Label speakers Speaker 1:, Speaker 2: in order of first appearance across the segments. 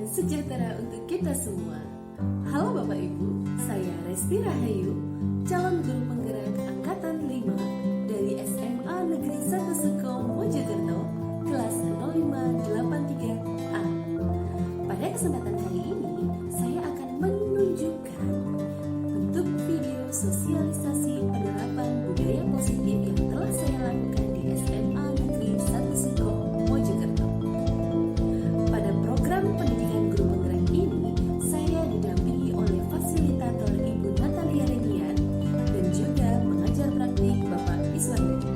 Speaker 1: sejahtera untuk kita semua. Halo Bapak Ibu, saya Resti Rahayu, calon guru penggerak Angkatan 5 dari SMA Negeri 1 Suko Mojokerto, kelas 0583A. Pada kesempatan kali ini, saya akan menunjukkan bentuk video sosialisasi penerapan budaya positif yang telah saya lakukan di SMA Negeri 1 Suko Mojokerto. Pada program pendidikan guru penggerak ini, saya didampingi oleh fasilitator Ibu Natalia Renian dan juga pengajar praktik Bapak Iswandi.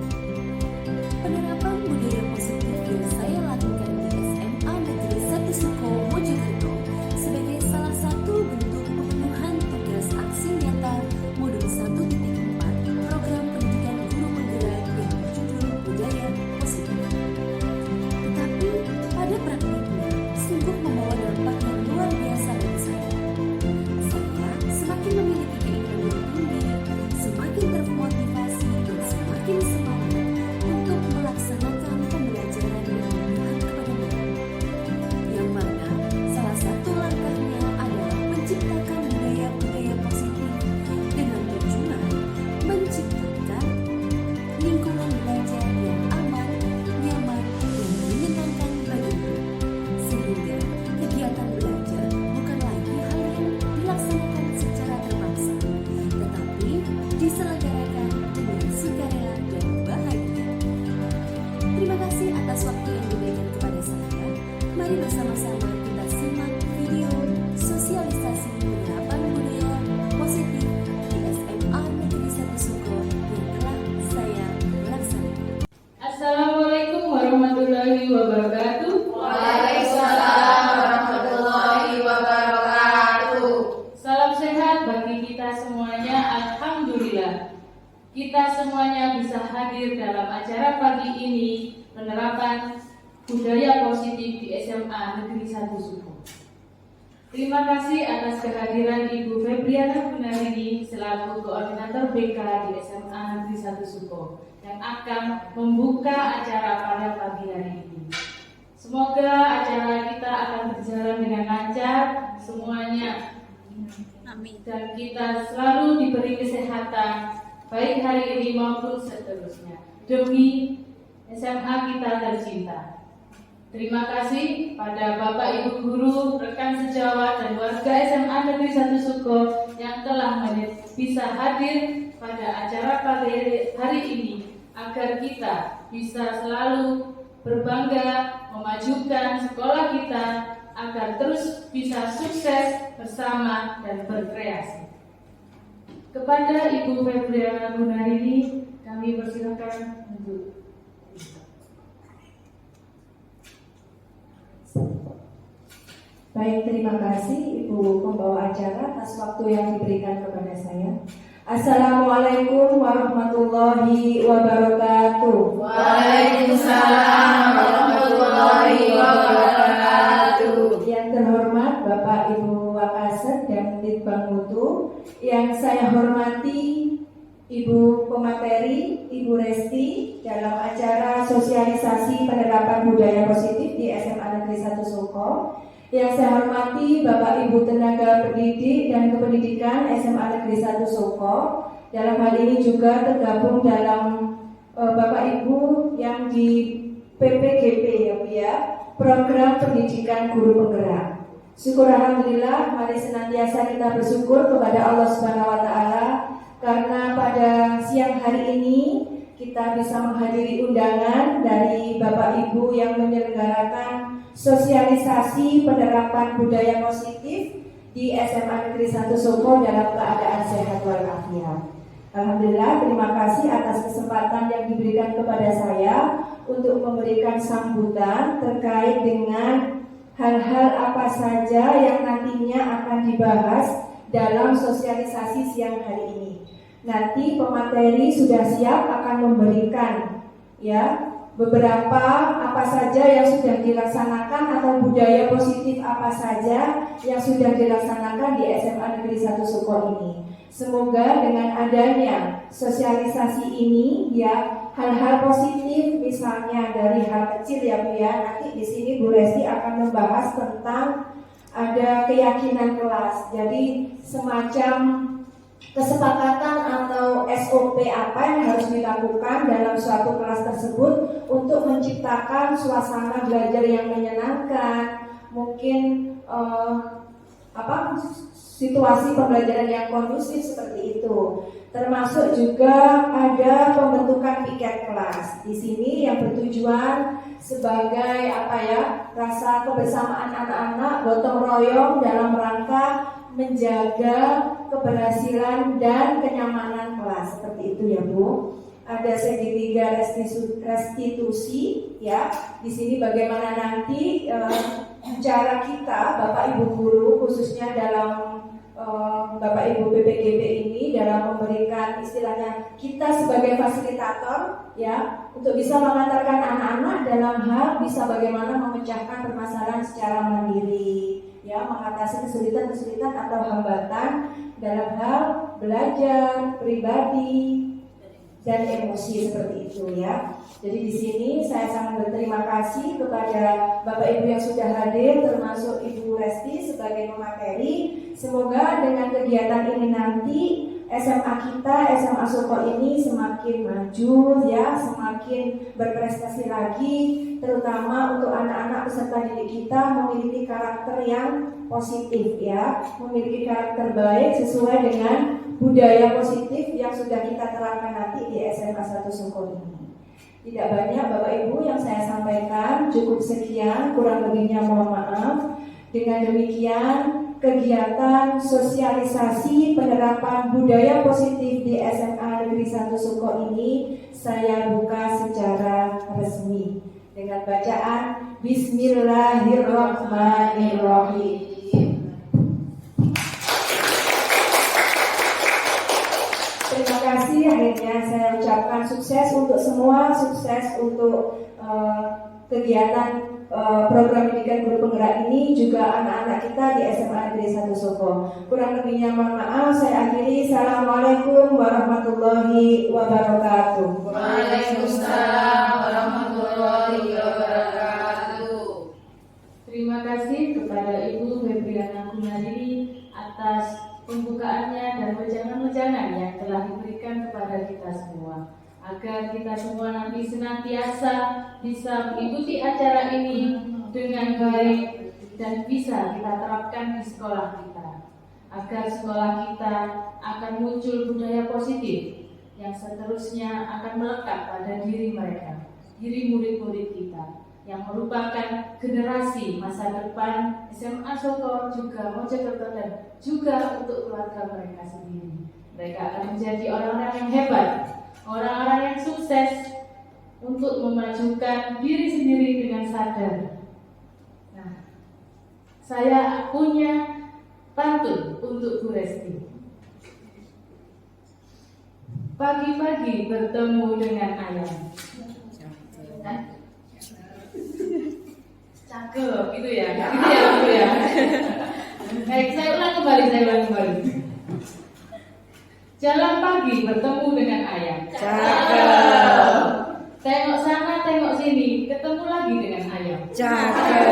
Speaker 1: Penerapan budaya positif yang saya lakukan di SMA Negeri 1 Suko Mojokerto sebagai salah satu bentuk pemenuhan tugas aksi nyata modul 1.4 program pendidikan guru penggerak yang berjudul Budaya Positif. Tetapi pada praktiknya sungguh membawa dampak yang luar biasa bagi saya. Saya semakin memiliki keinginan yang tinggi, semakin termotivasi dan semakin semangat untuk melaksanakan pembelajaran yang berpihak kepada murid. Yang mana salah satu langkahnya adalah menciptakan budaya-budaya positif dengan tujuan menciptakan lingkungan belajar yang aman, nyaman, dan menyenangkan bagi murid. Sehingga kegiatan belajar bukan lagi hal yang dilaksanakan secara terpaksa, tetapi diselenggarakan dengan sukarela dan bahagia. Terima kasih atas waktu yang diberikan kepada saya. Mari bersama-sama kita simak video sosialisasi penerapan budaya positif di SMA Negeri 1 Suko yang telah saya laksanakan.
Speaker 2: Assalamualaikum warahmatullahi wabarakatuh.
Speaker 3: Waalaikumsalam warahmatullahi wabarakatuh.
Speaker 2: Salam sehat bagi kita semuanya. Alhamdulillah, kita semuanya bisa hadir dalam acara pagi ini penerapan budaya positif di SMA Negeri 1 Suko. Terima kasih atas kehadiran Ibu Febriana Gunarini selaku Koordinator BK di SMA Negeri 1 Suko yang akan membuka acara pada pagi hari ini. Semoga acara kita akan berjalan dengan lancar semuanya.
Speaker 1: Amin.
Speaker 2: Dan kita selalu diberi kesehatan baik hari ini maupun seterusnya demi SMA kita tercinta. Terima kasih pada Bapak Ibu guru, rekan sejawat dan warga SMA Negeri 1 Suko yang telah bisa hadir pada acara pagi hari ini agar kita bisa selalu berbangga memajukan sekolah kita agar terus bisa sukses bersama dan berkreasi. Kepada Ibu Febriana Gunarini kami persilakan untuk
Speaker 3: Baik, terima kasih Ibu pembawa acara atas waktu yang diberikan kepada saya. Assalamualaikum warahmatullahi wabarakatuh.
Speaker 4: Waalaikumsalam warahmatullahi wabarakatuh.
Speaker 3: Yang terhormat Bapak Ibu Wakasek dan Litbang Mutu, yang saya hormati Ibu Pemateri, Ibu Resti dalam acara sosialisasi penerapan budaya positif di SMA Negeri 1 Suko. Yang saya hormati Bapak Ibu tenaga pendidik dan kependidikan SMA Negeri 1 Suko. Dalam hal ini juga tergabung dalam Bapak Ibu yang di PPGP ya Bu ya, Program Pendidikan Guru Penggerak. Syukur alhamdulillah, mari senantiasa kita bersyukur kepada Allah Subhanahu wa taala karena pada siang hari ini kita bisa menghadiri undangan dari Bapak Ibu yang menyelenggarakan sosialisasi penerapan budaya positif di SMA Negeri 1 Suko dalam keadaan sehat walafiat. Alhamdulillah, terima kasih atas kesempatan yang diberikan kepada saya untuk memberikan sambutan terkait dengan hal-hal apa saja yang nantinya akan dibahas dalam sosialisasi siang hari ini. Nanti pemateri sudah siap akan memberikan ya beberapa apa saja yang sudah dilaksanakan atau budaya positif apa saja yang sudah dilaksanakan di SMA Negeri 1 Suko ini. Semoga dengan adanya sosialisasi ini ya hal-hal positif misalnya dari hal kecil ya Bu ya. Nanti di sini Bu Resti akan membahas tentang ada keyakinan kelas. Jadi semacam kesepakatan atau SOP apa yang harus dilakukan dalam suatu kelas tersebut untuk menciptakan suasana belajar yang menyenangkan, mungkin situasi pembelajaran yang kondusif seperti itu. Termasuk juga ada pembentukan piket kelas. Di sini yang bertujuan sebagai rasa kebersamaan anak-anak, gotong royong dalam rangka menjaga keberhasilan dan kenyamanan kelas, seperti itu ya Bu. Ada segitiga restitusi ya. Di sini bagaimana nanti cara kita Bapak Ibu guru, khususnya dalam Bapak Ibu PPGB ini dalam memberikan istilahnya kita sebagai fasilitator ya, untuk bisa mengantarkan anak-anak dalam hal bisa bagaimana memecahkan permasalahan secara mandiri ya, mengatasi kesulitan-kesulitan atau hambatan dalam hal belajar, pribadi dan emosi seperti itu ya. Jadi di sini saya sangat berterima kasih kepada Bapak Ibu yang sudah hadir, termasuk Ibu Resti sebagai pemateri. Semoga dengan kegiatan ini nanti SMA kita, SMA Soko ini semakin maju ya, semakin berprestasi lagi, terutama untuk anak-anak peserta didik kita memiliki karakter yang positif ya, memiliki karakter baik sesuai dengan budaya positif yang sudah kita terapkan nanti di SMA 1 Soko ini. Tidak banyak Bapak Ibu yang saya sampaikan, cukup sekian, kurang lebihnya mohon maaf. Dengan demikian kegiatan sosialisasi penerapan budaya positif di SMA Negeri 1 Soko ini saya buka secara resmi dengan bacaan Bismillahirrahmanirrahim. Terima kasih, akhirnya saya ucapkan sukses untuk semua, sukses untuk kegiatan program pendidikan guru penggerak ini, juga anak-anak kita di SMA Negeri 1 Soko. Kurang lebihnya mohon maaf, saya akhiri. Assalamualaikum warahmatullahi wabarakatuh.
Speaker 4: Waalaikumsalam warahmatullahi wabarakatuh.
Speaker 2: Terima kasih kepada Ibu Febriana Gunadi atas pembukaannya dan wejangan-wejangan yang telah diberikan kepada kita semua, agar kita semua nanti senantiasa bisa mengikuti acara ini dengan baik dan bisa kita terapkan di sekolah kita, agar sekolah kita akan muncul budaya positif yang seterusnya akan melekat pada diri mereka, diri murid-murid kita, yang merupakan generasi masa depan SMA Soko, juga Mojokerto, dan juga untuk keluarga mereka sendiri. Mereka akan menjadi orang-orang yang hebat, orang-orang yang sukses untuk memajukan diri sendiri dengan sadar. Nah, saya punya pantun untuk Bu Resti. Pagi-pagi bertemu dengan ayam. Cakep, gitu ya, gitu ya. Baik, saya ulang kembali. Jalan pagi bertemu dengan ayam.
Speaker 4: Cakep.
Speaker 2: Tengok sana, tengok sini, ketemu lagi dengan ayam.
Speaker 4: Cakep.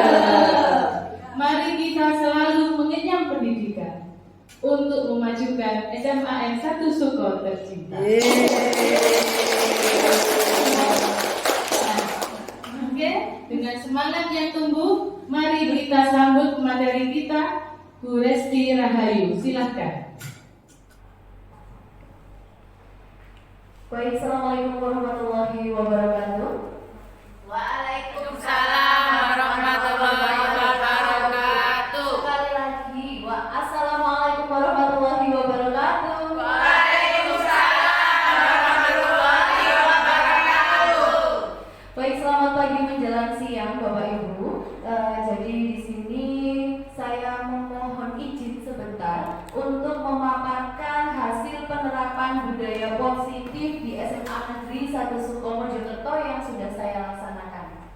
Speaker 2: Mari kita selalu mengenyam pendidikan untuk memajukan SMA 1 Soko tercinta. Oke, dengan semangat yang tumbuh, mari kita sambut materi kita, Bu Resti Rahayu. Silahkan.
Speaker 1: Baik, Assalamualaikum warahmatullahi wabarakatuh.
Speaker 4: Waalaikumsalam warahmatullahi wabarakatuh.
Speaker 1: Sekali lagi, Assalamualaikum warahmatullahi wabarakatuh.
Speaker 4: Waalaikumsalam warahmatullahi wabarakatuh.
Speaker 1: Baik, selamat pagi menjelang siang Bapak Ibu. Jadi di sini saya memohon izin sebentar untuk memaparkan hasil penerapan budaya positif di SMA Negeri 1 Soko Mojokerto yang sudah saya laksanakan.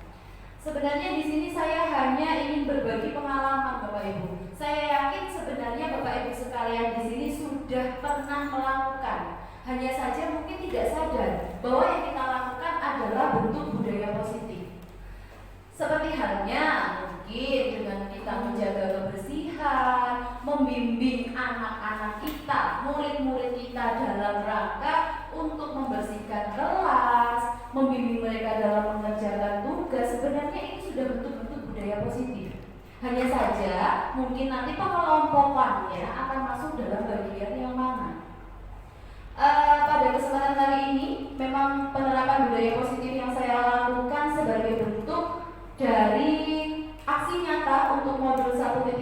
Speaker 1: Sebenarnya di sini saya hanya ingin berbagi pengalaman Bapak Ibu. Saya yakin sebenarnya Bapak Ibu sekalian di sini sudah pernah melakukan. Hanya saja mungkin tidak sadar bahwa yang kita lakukan adalah bentuk budaya positif. Seperti halnya mungkin dengan kita menjaga kebersihan,
Speaker 5: kita dalam rangka untuk membersihkan kelas, membimbing mereka dalam mengerjakan tugas, sebenarnya ini sudah bentuk-bentuk budaya positif. Hanya saja mungkin nanti pengelompokannya akan masuk dalam bagian yang mana. Pada kesempatan kali ini memang penerapan budaya positif yang saya lakukan sebagai bentuk dari aksi nyata untuk modul 1.4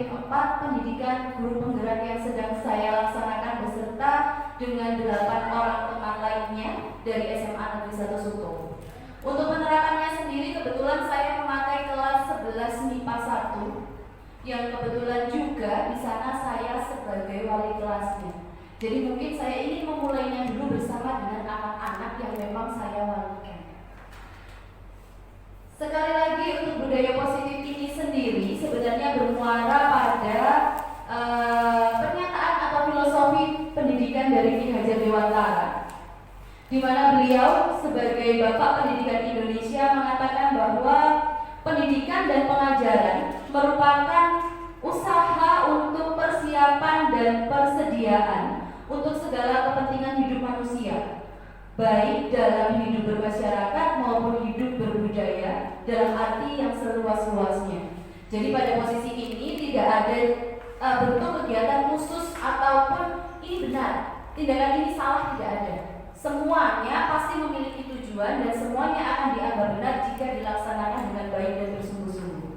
Speaker 5: pendidikan guru penggerak yang sedang saya laksanakan beserta dengan 8 orang teman lainnya dari SMA Negeri 1 Suto. Untuk penerapannya sendiri kebetulan saya memakai kelas 11 MIPA 1 yang kebetulan juga di sana saya sebagai wali kelasnya. Jadi mungkin saya ingin memulainya dulu bersama dengan anak-anak yang memang saya walikan. Sekali lagi untuk budaya positif ini sendiri sebenarnya bermuara pada pernyataan atau filosofi pendidikan dari Ki Hajar Dewantara, di mana beliau sebagai Bapak Pendidikan Indonesia mengatakan bahwa pendidikan dan pengajaran merupakan usaha untuk persiapan dan persediaan untuk segala kepentingan hidup manusia, baik dalam hidup bermasyarakat maupun hidup berbudaya dalam arti yang seluas-luasnya. Jadi pada posisi ini tidak ada bentuk kegiatan khusus ataupun ini benar, tindakan ini salah, tidak ada. Semuanya pasti memiliki tujuan dan semuanya akan dianggap benar jika dilaksanakan dengan baik dan bersungguh-sungguh.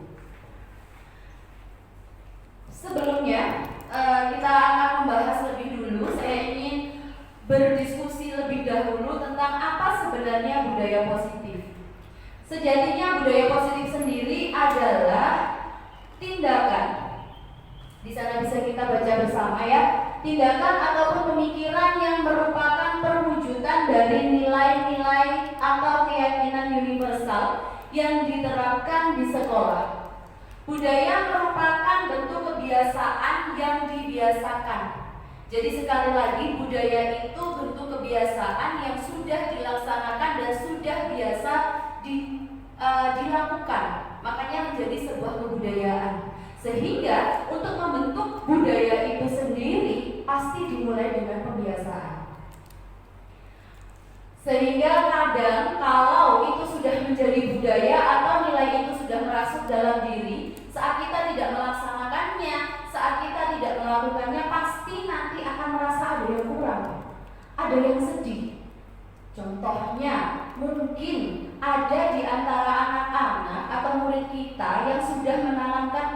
Speaker 5: Sebelumnya kita akan membahas lebih dulu. Saya ingin berdiskusi lebih dahulu tentang apa sebenarnya budaya positif. Sejatinya budaya positif sendiri adalah tindakan. Di sana bisa kita baca bersama ya. Tindakan ataupun pemikiran yang merupakan perwujudan dari nilai-nilai atau keyakinan universal yang diterapkan di sekolah. Budaya merupakan bentuk kebiasaan yang dibiasakan. Jadi sekali lagi budaya itu bentuk kebiasaan yang sudah dilaksanakan dan sudah biasa dilakukan. Makanya menjadi sebuah kebudayaan. Sehingga untuk membentuk budaya itu sendiri pasti dimulai dengan pembiasaan. Sehingga kadang kalau itu sudah menjadi budaya atau nilai itu sudah merasuk dalam diri, saat kita tidak melaksanakannya, saat kita tidak melakukannya, pasti nanti akan merasa ada yang kurang, ada yang sedih. Contohnya, mungkin ada di antara anak-anak atau murid kita yang sudah menanamkan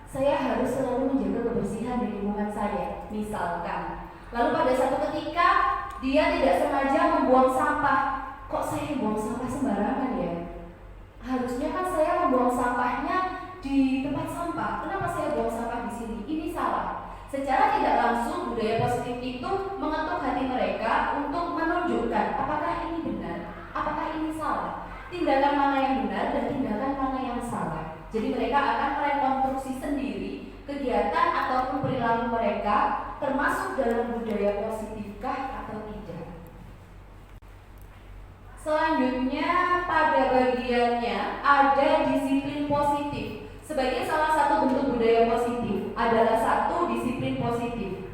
Speaker 5: saya harus selalu menjaga kebersihan di lingkungan saya, misalkan. Lalu pada satu ketika dia tidak sengaja membuang sampah. Kok saya buang sampah sembarangan ya? Harusnya kan saya membuang sampahnya di tempat sampah. Kenapa saya buang sampah di sini? Ini salah. Secara tidak langsung budaya positif itu mengetuk hati mereka untuk menunjukkan apakah ini benar, apakah ini salah, tindakan mana yang benar dan tindakan mana yang salah. Jadi mereka akan merekonstruksi sendiri kegiatan ataupun perilaku mereka termasuk dalam budaya positifkah atau tidak. Selanjutnya pada bagiannya ada disiplin positif. Sebagai salah satu bentuk budaya positif adalah satu disiplin positif.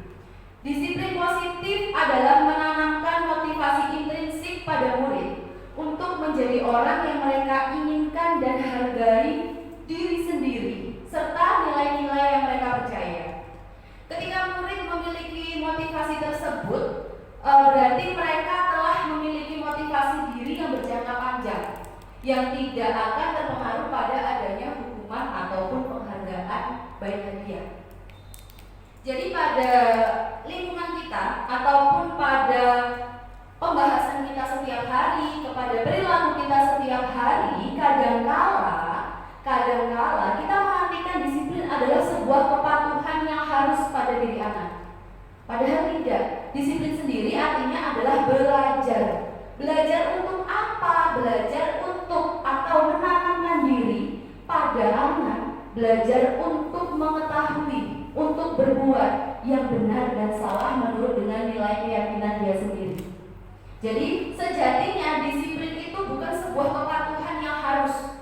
Speaker 5: Disiplin positif adalah menanamkan motivasi intrinsik pada murid untuk menjadi orang yang mereka inginkan dan hargai diri sendiri serta nilai-nilai yang mereka percaya. Ketika murid memiliki motivasi tersebut, berarti mereka telah memiliki motivasi diri yang berjangka panjang, yang tidak akan terpengaruh pada adanya hukuman ataupun penghargaan baik hadiah. Jadi pada lingkungan kita ataupun pada pembahasan kita setiap hari, kepada perilaku kita setiap hari, kadangkala kita mengartikan disiplin adalah sebuah kepatuhan yang harus pada diri anak. Padahal tidak. Disiplin sendiri artinya adalah belajar. Belajar untuk apa? Belajar untuk atau menanamkan diri pada anak. Belajar untuk mengetahui, untuk berbuat yang benar dan salah menurut dengan nilai keyakinan dia sendiri. Jadi sejatinya disiplin itu bukan sebuah kepatuhan yang harus.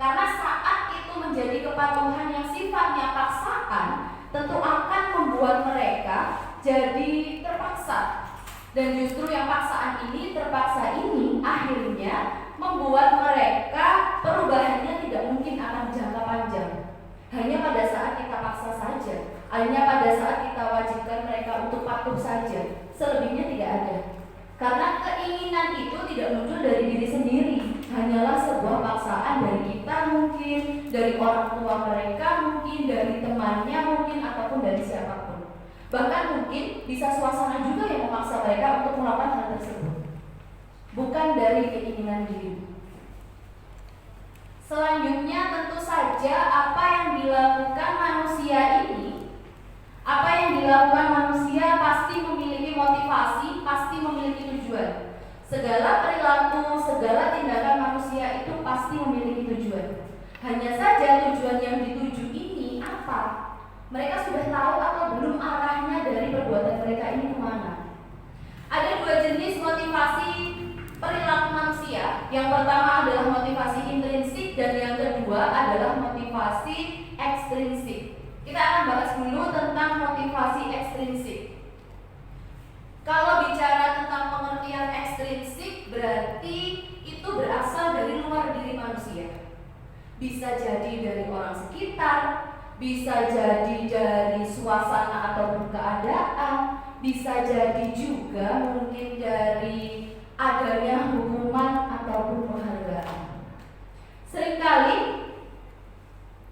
Speaker 5: Karena saat itu menjadi kepatuhan yang sifatnya paksaan, tentu akan membuat mereka jadi terpaksa Dan justru yang terpaksa ini akhirnya membuat mereka perubahannya tidak mungkin akan jangka panjang. Hanya pada saat kita paksa saja, hanya pada saat kita wajibkan mereka untuk patuh saja, selebihnya tidak ada. Karena keinginan itu tidak muncul dari diri sendiri, hanyalah sebuah paksaan dari kita mungkin, dari orang tua mereka mungkin, dari temannya mungkin, ataupun dari siapapun. Bahkan mungkin bisa suasana juga yang memaksa mereka untuk melakukan hal tersebut, bukan dari keinginan diri. Selanjutnya tentu saja apa yang dilakukan manusia ini, apa yang dilakukan manusia pasti memiliki motivasi, pasti memiliki tujuan. Segala perilaku, segala tindakan manusia itu pasti memiliki tujuan. Hanya saja tujuan yang dituju ini apa? Mereka sudah tahu atau belum arahnya dari perbuatan mereka ini kemana? Ada dua jenis motivasi perilaku manusia. Yang pertama adalah motivasi intrinsik dan yang kedua adalah motivasi ekstrinsik. Kita akan bahas dulu tentang motivasi ekstrinsik. Kalau bicara tentang pengertian ekstrinsik, berarti itu berasal dari luar diri manusia. Bisa jadi dari orang sekitar, bisa jadi dari suasana ataupun keadaan, bisa jadi juga mungkin dari adanya hukuman ataupun penghargaan. Seringkali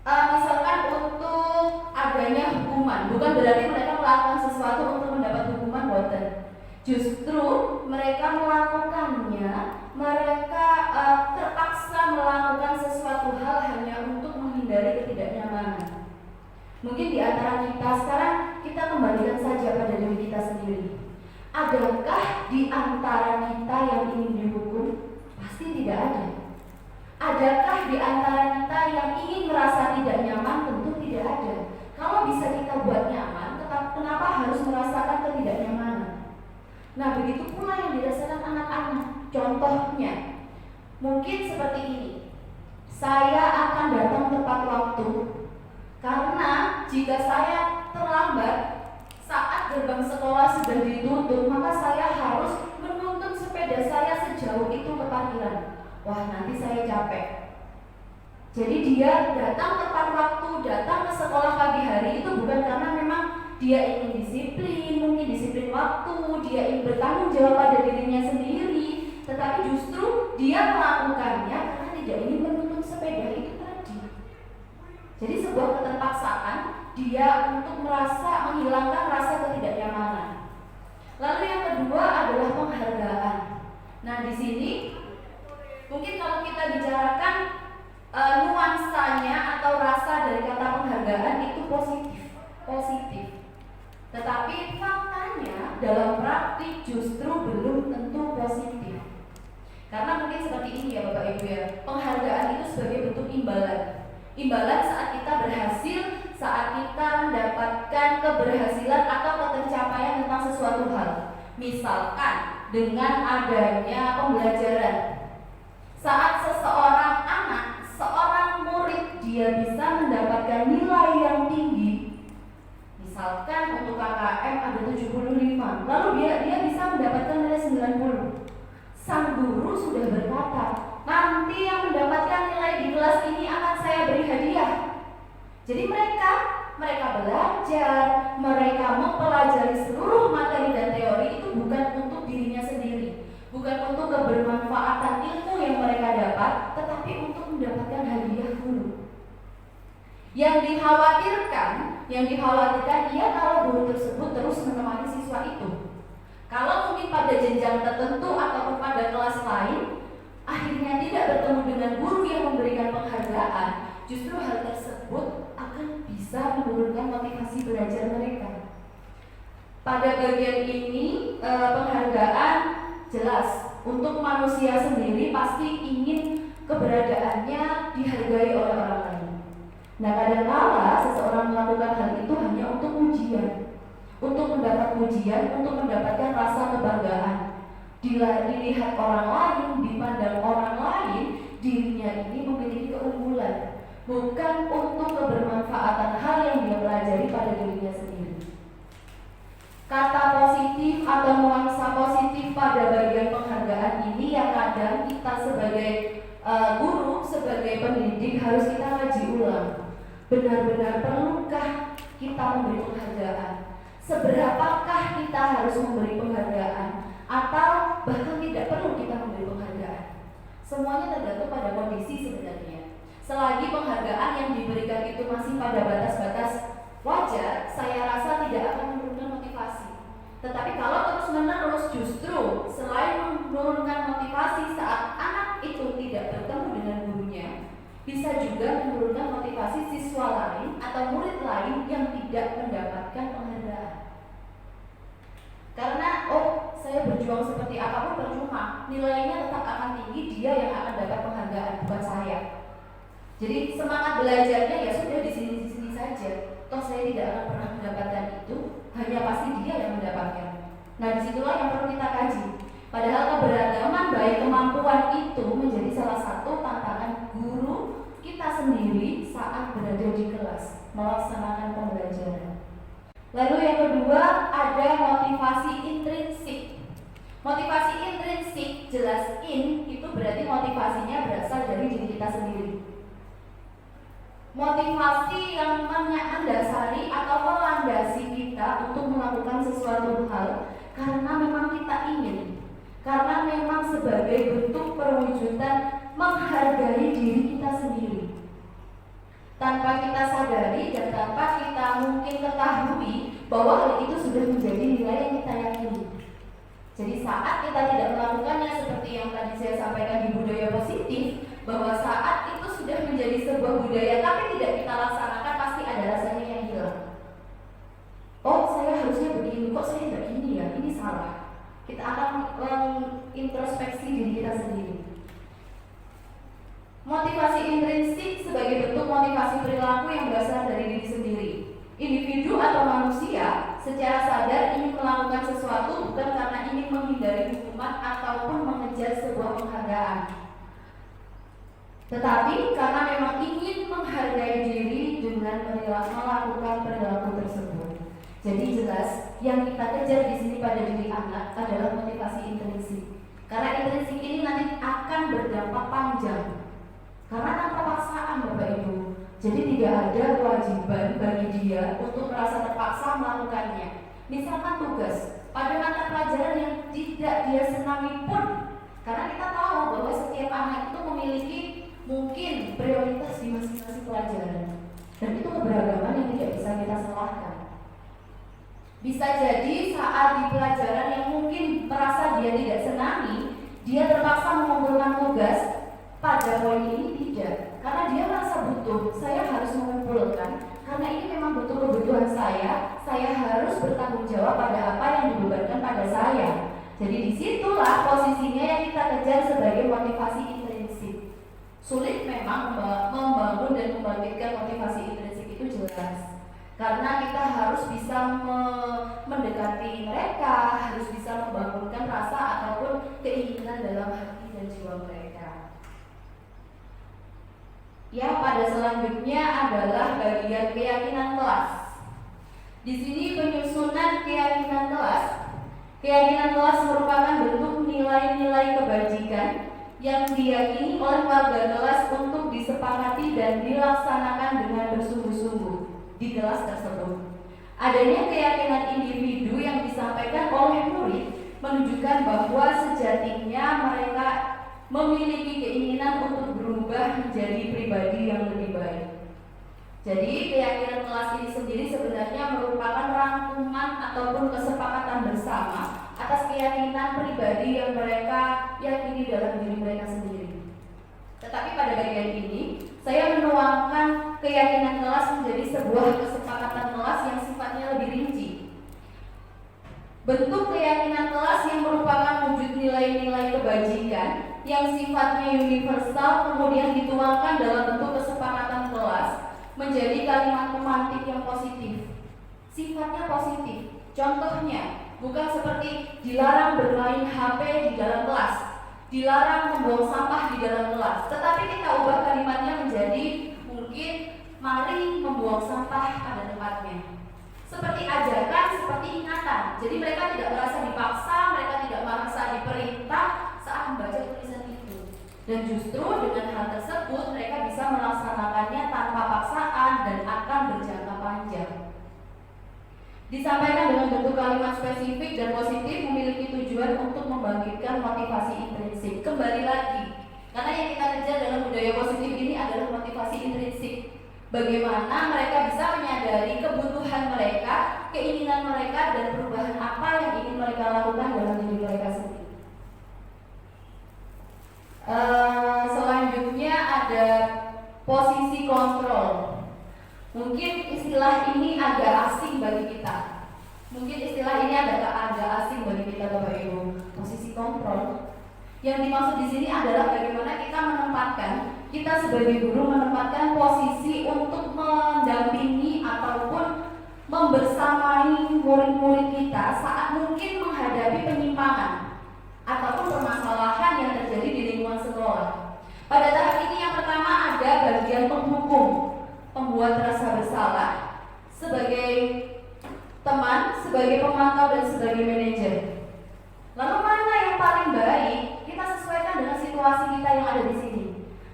Speaker 5: misalkan untuk adanya hukuman, bukan berarti mereka melakukan sesuatu untuk mendapat hukuman, boten. Justru mereka melakukannya, mereka terpaksa melakukan sesuatu hal hanya untuk menghindari ketidaknyamanan. Mungkin di antara kita sekarang, kita kembalikan saja pada diri kita sendiri. Adakah di antara kita yang ingin dihukum? Pasti tidak ada. Adakah di antara kita yang ingin merasa tidak nyaman? Tentu tidak ada. Kalau bisa kita buat nyaman, kenapa harus merasakan ketidaknyamanan? Nah, begitu pula yang dirasakan anak-anak. Contohnya, mungkin seperti ini. Saya akan datang tepat waktu, karena jika saya terlambat saat gerbang sekolah sudah ditutup, maka saya harus menuntun sepeda saya sejauh itu ke parkiran. Wah, nanti saya capek. Jadi dia datang tepat waktu, datang ke sekolah pagi hari itu bukan karena memang dia ingin disiplin, mungkin disiplin waktu, dia ingin bertanggung jawab pada dirinya sendiri, tetapi justru dia melakukannya karena tidak ingin menuntun sepeda itu tadi. Jadi sebuah keterpaksaan dia untuk menghilangkan rasa ketidaknyamanan. Lalu yang kedua adalah penghargaan. Nah, di sini mungkin kalau kita bicarakan nuansanya atau rasa dari kata penghargaan itu positif. Tetapi faktanya dalam praktik justru belum tentu positif. Karena mungkin seperti ini ya Bapak Ibu ya, penghargaan itu sebagai bentuk imbalan. Imbalan saat kita berhasil, saat kita mendapatkan keberhasilan atau pencapaian tentang sesuatu hal. Misalkan dengan adanya pembelajaran. Saat seseorang anak, seorang murid, dia bisa mendapatkan nilai yang tinggi. Misalkan untuk KKM ada 75, lalu dia bisa mendapatkan nilai 90. Sang guru sudah berkata, nanti yang mendapatkan nilai di kelas ini akan saya beri hadiah. Jadi mereka belajar, mereka mempelajari seluruh materi dan teori itu bukan untuk dirinya sendiri, bukan untuk kebermanfaatan ilmu yang mereka dapat, tetapi untuk mendapatkan hadiah guru. Yang dikhawatirkan ia kalau guru tersebut terus menemani siswa itu. Kalau mungkin pada jenjang tertentu ataupun pada kelas lain, akhirnya tidak bertemu dengan guru yang memberikan penghargaan, justru hal tersebut akan bisa menurunkan motivasi belajar mereka. Pada bagian ini, penghargaan jelas untuk manusia sendiri pasti ingin keberadaannya dihargai oleh orang lain. Nah, kadang-kala seseorang melakukan hal itu hanya untuk ujian, untuk mendapat pujian, untuk mendapatkan rasa kebanggaan. Dilihat orang lain, dipandang orang lain, dirinya ini memiliki keunggulan, bukan untuk kebermanfaatan hal yang dia pelajari pada dirinya sendiri. Kata positif atau nuansa positif sebagai pendidik harus kita kaji ulang. Benar-benar perlukah kita memberi penghargaan? Seberapakah kita harus memberi penghargaan? Atau bahkan tidak perlu kita memberi penghargaan? Semuanya tergantung pada kondisi sebenarnya. Selagi penghargaan yang diberikan itu masih pada batas-batas wajar, saya rasa tidak akan menurunkan motivasi. Tetapi kalau terus-menerus justru selain menurunkan motivasi saat anak itu tidak bertemu dengan gurunya, bisa juga menurunkan motivasi siswa lain atau murid lain yang tidak mendapatkan penghargaan. Karena saya berjuang seperti apapun percuma, nilainya tetap akan tinggi, dia yang akan dapat penghargaan, bukan saya. Jadi semangat belajarnya ya sudah di sini saja. Toh saya tidak akan pernah mendapatkan itu, hanya pasti dia yang mendapatkan. Nah, disitulah yang perlu kita kaji. Padahal keberagaman baik kemampuan itu menjadi salah satu tantangan guru kita sendiri saat berada di kelas melaksanakan pembelajaran. Lalu yang kedua ada motivasi intrinsik. Motivasi intrinsik jelas itu berarti motivasinya berasal dari diri kita sendiri. Motivasi yang mendasari atau melandasi kita untuk melakukan sesuatu hal karena memang kita ingin, karena memang sebagai bentuk perwujudan menghargai diri kita sendiri. Tanpa kita sadari dan tanpa kita mungkin ketahui bahwa hal itu sudah menjadi nilai yang kita yakini. Jadi saat kita tidak melakukannya seperti yang tadi saya sampaikan di budaya positif, bahwa saat itu sudah menjadi sebuah budaya tapi tidak kita laksanakan, pasti ada rasanya yang hilang. Oh, saya harusnya begini, kok saya tidak gini ya, ini salah. Kita akan introspeksi diri kita sendiri. Motivasi intrinsik sebagai bentuk motivasi perilaku yang berasal dari diri sendiri. Individu atau manusia secara sadar ingin melakukan sesuatu bukan karena ingin menghindari hukuman ataupun mengejar sebuah penghargaan, tetapi karena memang ingin menghargai diri dengan melakukan perilaku tersebut. Jadi jelas yang kita kejar di sini pada diri anak adalah motivasi intrinsik. Karena intrinsik ini nanti akan berdampak panjang. Karena tanpa paksaan Bapak Ibu. Jadi tidak ada kewajiban bagi dia untuk merasa terpaksa melakukannya. Misalkan tugas pada mata pelajaran yang tidak dia senangi pun, karena kita tahu bahwa setiap anak itu memiliki mungkin prioritas di masing-masing pelajaran, dan itu keberagaman yang tidak bisa kita salahkan. Bisa jadi saat di pelajaran yang mungkin merasa dia tidak senangi, dia terpaksa mengumpulkan tugas. Pada poin ini tidak, karena dia merasa butuh. Saya harus mengumpulkan karena ini memang butuh kebutuhan saya harus bertanggung jawab pada apa yang dibebankan pada saya. Jadi disitulah posisinya yang kita kejar sebagai motivasi intrinsik. Sulit memang membangun dan membangkitkan motivasi intrinsik itu jelas, karena kita harus bisa mendekati mereka, harus bisa membangunkan rasa ataupun keinginan dalam hati dan jiwa mereka. Ya, pada selanjutnya adalah bagian keyakinan kelas. Di sini penyusunan keyakinan kelas. Keyakinan kelas merupakan bentuk nilai-nilai kebajikan yang diyakini oleh warga kelas untuk disepakati dan dilaksanakan dengan bersungguh-sungguh di kelas tersebut. Adanya keyakinan individu yang disampaikan oleh murid menunjukkan bahwa sejatinya mereka memiliki keinginan untuk berubah menjadi pribadi yang lebih baik. Jadi keyakinan kelas ini sendiri sebenarnya merupakan rangkuman ataupun kesepakatan bersama atas keyakinan pribadi yang mereka yakini dalam diri mereka sendiri. Tetapi pada bagian ini saya menuangkan keyakinan kelas menjadi sebuah kesepakatan kelas yang sifatnya lebih rinci. Bentuk keyakinan kelas yang merupakan wujud nilai-nilai kebajikan yang sifatnya universal kemudian dituangkan dalam bentuk kesepakatan kelas menjadi kalimat pemantik yang positif. Sifatnya positif. Contohnya, bukan seperti dilarang bermain HP di dalam kelas, dilarang membuang sampah di dalam kelas, tetapi kita ubah kalimatnya menjadi mungkin mari membuang sampah pada tempatnya. Seperti ajakan, seperti ingatan. Jadi mereka tidak merasa dipaksa, mereka tidak merasa diperintah saat membaca tulisan itu. Dan justru dengan hal tersebut mereka Disampaikan dengan bentuk kalimat spesifik dan positif, memiliki tujuan untuk membangkitkan motivasi intrinsik. Kembali lagi, karena yang kita kejar dalam budaya positif ini adalah motivasi intrinsik. Bagaimana mereka bisa menyadari kebutuhan mereka, keinginan mereka, dan perubahan apa yang ingin mereka lakukan dalam diri mereka sendiri. Selanjutnya ada posisi kontrol. Mungkin istilah ini agak asing bagi kita. Agak asing bagi kita, Bapak Ibu. Posisi kontrol. Yang dimaksud di sini adalah bagaimana kita sebagai guru menempatkan posisi untuk mendampingi ataupun membersamai murid-murid kita saat mungkin menghadapi penyimpangan ataupun permasalahan yang terjadi di lingkungan sekolah. Pada tahap ini yang pertama ada bagian penghukum, pembuat rasa bersalah sebagai teman, sebagai pemantau, dan sebagai manajer. Lalu mana yang paling baik? Kita sesuaikan dengan situasi kita yang ada di sini.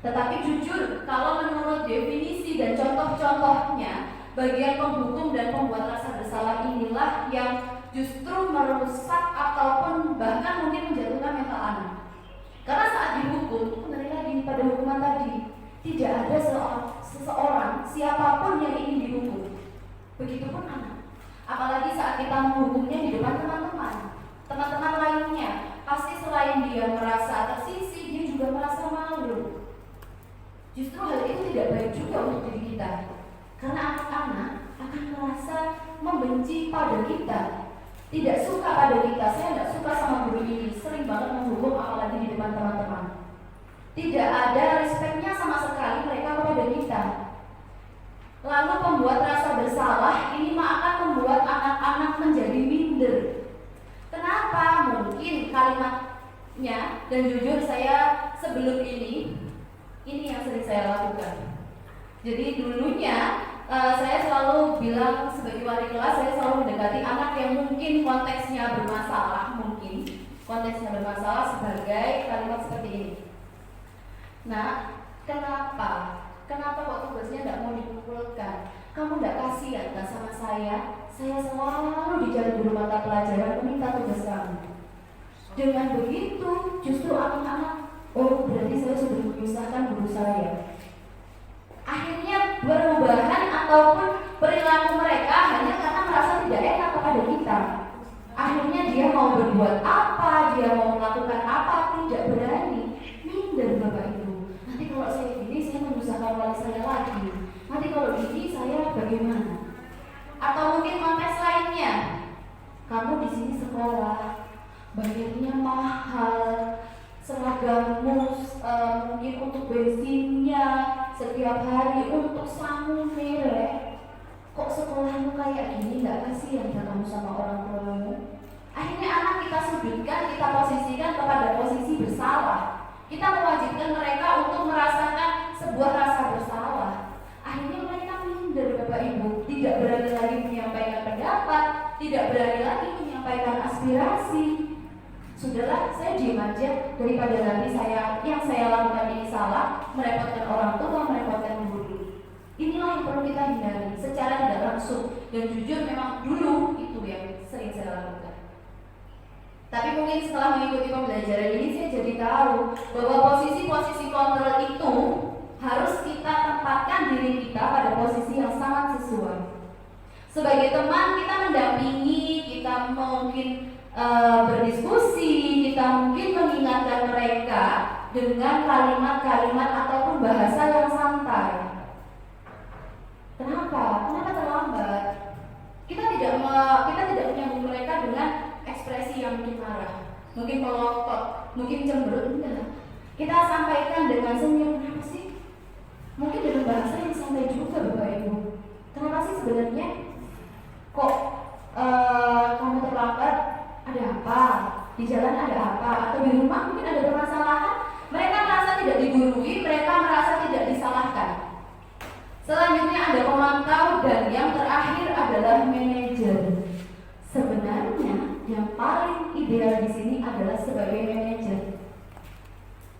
Speaker 5: Tetapi jujur, kalau menurut definisi dan contoh-contohnya, bagian penghukum dan pembuat rasa bersalah inilah yang justru merusak ataupun bahkan mungkin menjatuhkan mental anak. Karena saat dihukum, kembali lagi pada hukuman tadi, tidak ada seseorang, siapapun yang ingin dihukum. Begitupun anak. Apalagi saat kita menghukumnya di depan teman-teman lainnya, pasti selain dia merasa tersisih, dia juga merasa malu. Justru hal itu tidak baik juga untuk diri kita, karena anak-anak akan merasa membenci pada kita, tidak suka pada kita. Saya tidak suka sama guru ini, sering banget menghukum apalagi di depan teman-teman. Tidak ada respeknya sama sekali mereka kepada kita. Lalu pembuat rasa bersalah ini akan membuat anak-anak menjadi minder. Kenapa? Mungkin kalimatnya, dan jujur saya sebelum ini yang sering saya lakukan. Jadi dulunya saya selalu bilang sebagai wali kelas, saya selalu mendekati anak yang mungkin konteksnya bermasalah sebagai kalimat seperti ini. Nah, kenapa kok tugasnya tidak mau dipukulkan? Kamu tidak kasihan kan sama saya? Saya selalu dicari guru mata pelajaran meminta tugas kamu. Dengan begitu, justru anak-anak, oh berarti saya sudah menyusahkan guru saya. Akhirnya perubahan ataupun perilaku mereka hanya karena merasa tidak enak kepada kita. Akhirnya dia mau berbuat apa, dia mau melakukan apa, tidak berani. Minder Bapak Ibu. Nanti kalau saya gini, saya menyusahkan wali saya lagi. Nanti kalau gini, saya bagaimana? Atau mungkin konteks lainnya. Kamu di sini sekolah, bayarnya mahal, seragammu mungkin untuk bensinnya setiap hari, untuk samu merek. Kok sekolahmu kayak gini? Gak kasihan ya kamu sama orang tuamu? Akhirnya anak kita sudutkan, kita posisikan kepada posisi bersalah. Kita mewajibkan mereka untuk merasakan sebuah rasa bersalah. Akhirnya mereka minder Bapak Ibu, tidak berani lagi menyampaikan pendapat, tidak berani lagi menyampaikan aspirasi. Sudahlah, saya diam aja daripada nanti yang saya lakukan ini salah, merepotkan orang tua, merepotkan guru. Inilah yang perlu kita hindari secara tidak langsung, dan jujur memang dulu itu yang sering saya lakukan. Tapi mungkin setelah mengikuti pembelajaran ini saya jadi tahu bahwa posisi-posisi kontrol itu harus kita tempatkan diri kita pada posisi yang sangat sesuai. Sebagai teman kita mendampingi, kita mungkin berdiskusi, kita mungkin mengingatkan mereka dengan kalimat-kalimat ataupun bahasa yang santai. Kenapa? Kenapa terlambat? Kita tidak menyambut mereka dengan ekspresi yang mungkin marah, mungkin melotot, mungkin cemberut. Enggak. Kita sampaikan dengan senyum. Kenapa sih? Mungkin dengan bahasa yang santai juga Bapak Ibu. Kenapa sih sebenarnya? Kok kamu terlambat? Ada apa? Di jalan ada apa? Atau di rumah mungkin ada permasalahan? Mereka merasa tidak digurui, mereka merasa tidak disalahkan. Selanjutnya ada pemantau, dan yang terakhir adalah manajer. Sebenarnya yang paling ideal di sini adalah sebagai manajer.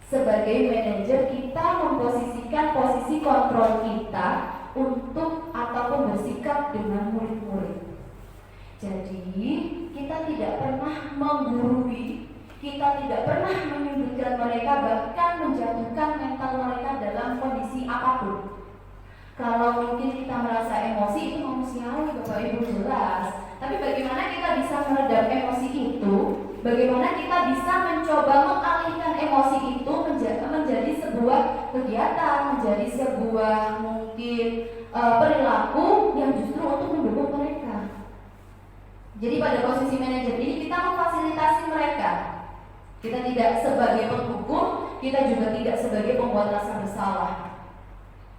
Speaker 5: Sebagai manajer kita memposisikan posisi kontrol kita untuk ataupun bersikap dengan murid-murid. Jadi, kita tidak pernah menggurui, kita tidak pernah menyudutkan mereka, bahkan menjatuhkan mental mereka dalam kondisi apapun. Kalau mungkin kita merasa emosi, itu manusiawi, Bapak Ibu, jelas. Tapi bagaimana kita bisa meredam emosi itu? Bagaimana kita bisa mencoba mengalihkan emosi itu menjadi sebuah kegiatan, menjadi sebuah mungkin perilaku yang justru untuk mendukung mereka. Jadi pada posisi manajer ini kita memfasilitasi mereka. Kita tidak sebagai penghukum, kita juga tidak sebagai pembuat rasa bersalah.